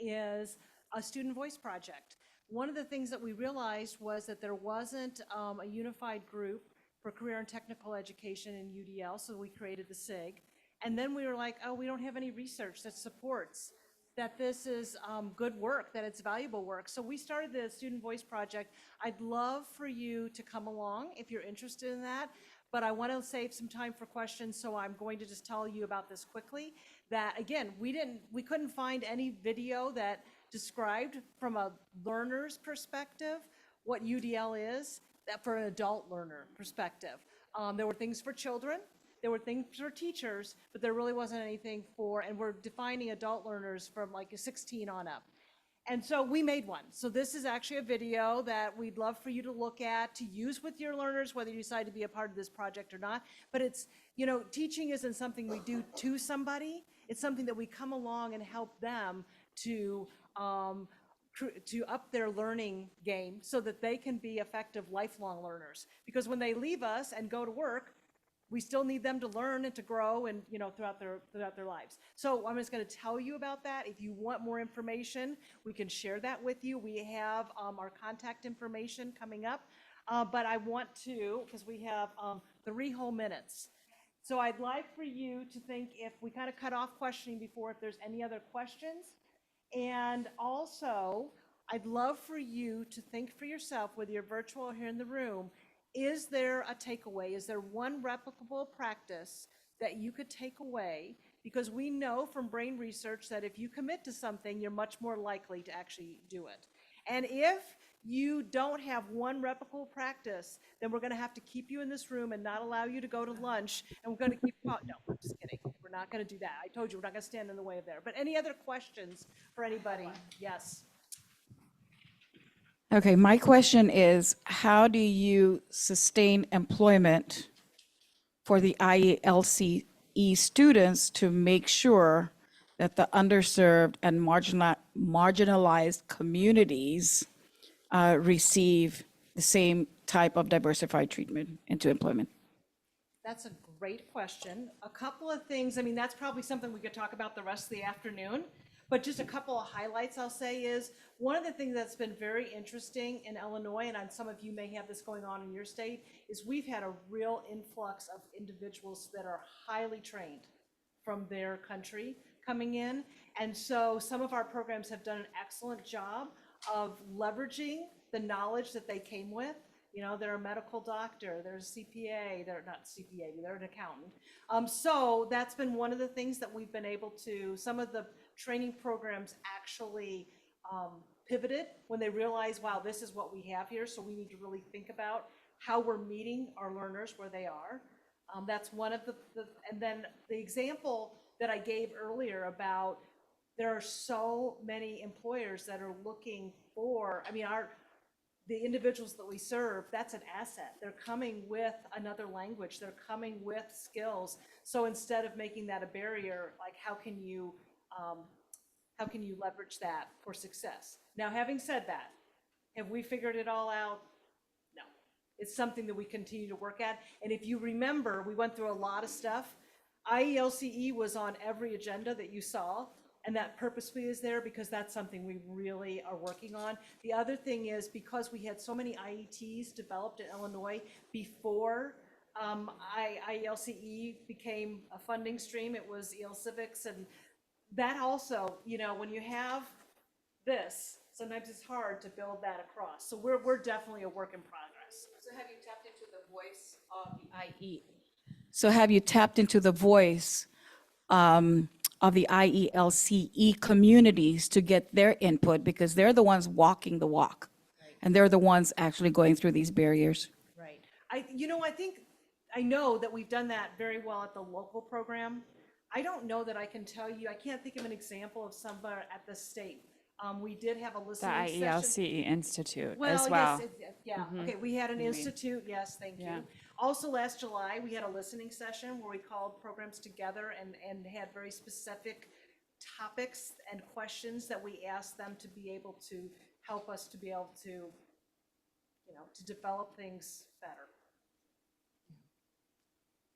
is a student voice project. One of the things that we realized was that there wasn't a unified group for career and technical education in UDL, so we created the SIG. And then we were like, oh, we don't have any research that supports that this is good work, that it's valuable work. So we started the Student Voice Project. I'd love for you to come along if you're interested in that, but I want to save some time for questions, so I'm going to just tell you about this quickly. That again, we couldn't find any video that described from a learner's perspective what UDL is, that for an adult learner perspective. There were things for children, there were things for teachers, but there really wasn't anything for, and we're defining adult learners from like 16 on up. And so we made one. So this is actually a video that we'd love for you to look at, to use with your learners, whether you decide to be a part of this project or not. But it's, teaching isn't something we do to somebody. It's something that we come along and help them to up their learning game so that they can be effective lifelong learners. Because when they leave us and go to work, we still need them to learn and to grow and throughout their lives. So I'm just going to tell you about that. If you want more information, we can share that with you. We have our contact information coming up, but I want to, because we have 3 whole minutes. So I'd like for you to think, if we kind of cut off questioning before, if there's any other questions. And also, I'd love for you to think for yourself, whether you're virtual or here in the room, is there a takeaway? Is there one replicable practice that you could take away? Because we know from brain research that if you commit to something, you're much more likely to actually do it. And if you don't have one replicable practice, then we're going to have to keep you in this room and not allow you to go to lunch. And we're going to keep, no, I'm just kidding. We're not going to do that. I told you, we're not going to stand in the way of there. But any other questions for anybody? Yes. Okay, my question is, how do you sustain employment for the IELCE students to make sure that the underserved and marginalized communities receive the same type of diversified treatment into employment? That's a great question. A couple of things, that's probably something we could talk about the rest of the afternoon, but just a couple of highlights I'll say is, one of the things that's been very interesting in Illinois, and some of you may have this going on in your state, is we've had a real influx of individuals that are highly trained from their country coming in. And so some of our programs have done an excellent job of leveraging the knowledge that they came with You know, they're a medical doctor, they're a CPA, they're not CPA, they're an accountant. So that's been one of the things that we've been able to, some of the training programs actually pivoted when they realized, wow, this is what we have here, so we need to really think about how we're meeting our learners where they are. That's one of and then the example that I gave earlier about there are so many employers that are looking for, I mean, the individuals that we serve, that's an asset. They're coming with another language, they're coming with skills. So instead of making that a barrier, like how can you leverage that for success? Now, having said that, have we figured it all out? No. It's something that we continue to work at. And if you remember, we went through a lot of stuff. IELCE was on every agenda that you saw, and that purposefully is there because that's something we really are working on. The other thing is because we had so many IETs developed in Illinois before IELCE became a funding stream, it was EL Civics, and that also, you know, when you have this, sometimes it's hard to build that across. So we're definitely a work in progress. So have you tapped into the voice of the IE? So have you tapped into the voice of the IELCE communities to get their input, because they're the ones walking the walk, and they're the ones actually going through these barriers? Right. I know that we've done that very well at the local program. I don't know that I can tell you, I can't think of an example of somewhere at the state. We did have a The listening session. IELCE Institute as Well, well. yes, yeah, Mhm. okay, we had an Maybe. institute, yes, thank Yeah. you. Also, last July, we had a listening session where we called programs together and had very specific topics and questions that we asked them to be able to help us to be able to, you know, to develop things better.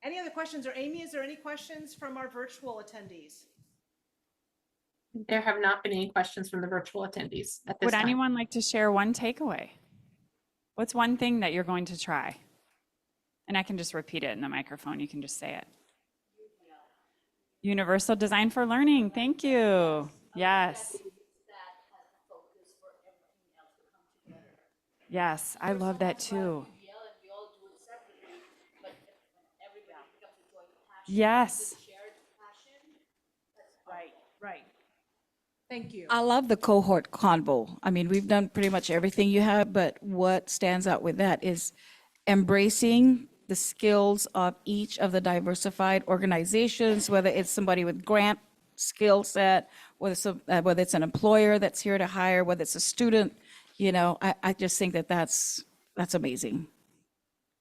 Any other questions? Or Amy, is there any questions from our virtual attendees? There have not been any questions from the virtual attendees at this Would time. anyone like to share one takeaway? What's one thing that you're going to try? And I can just repeat it in the microphone. You can just say it. Universal design for learning. Thank you. Yes. Yes, I love that too. Yes. Right. Thank you. I love the cohort convo. I mean, we've done pretty much everything you have, but what stands out with that is embracing the skills of each of the diversified organizations, whether it's somebody with grant skill set, whether it's an employer that's here to hire, whether it's a student, you know, I just think that that's amazing.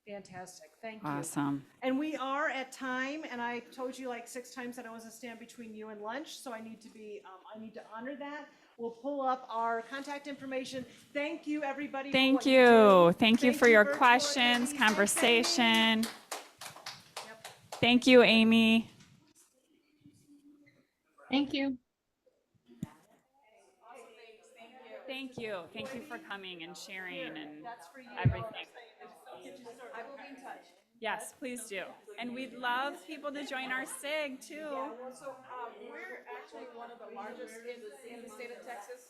Fantastic, thank you. Awesome. And we are at time, and I told you like 6 times that I wasn't stand between you and lunch, so I need to honor that. We'll pull up our contact information. Thank you, everybody. for Thank what you. do. Thank you for your virtual questions, attendees. conversation. Thank you, Amy. Thank you. Thank you. Thank you for coming and sharing and everything. I will be in touch. Yes, please do. And we'd love people to join our SIG too. We're actually one of the largest in the state of Texas.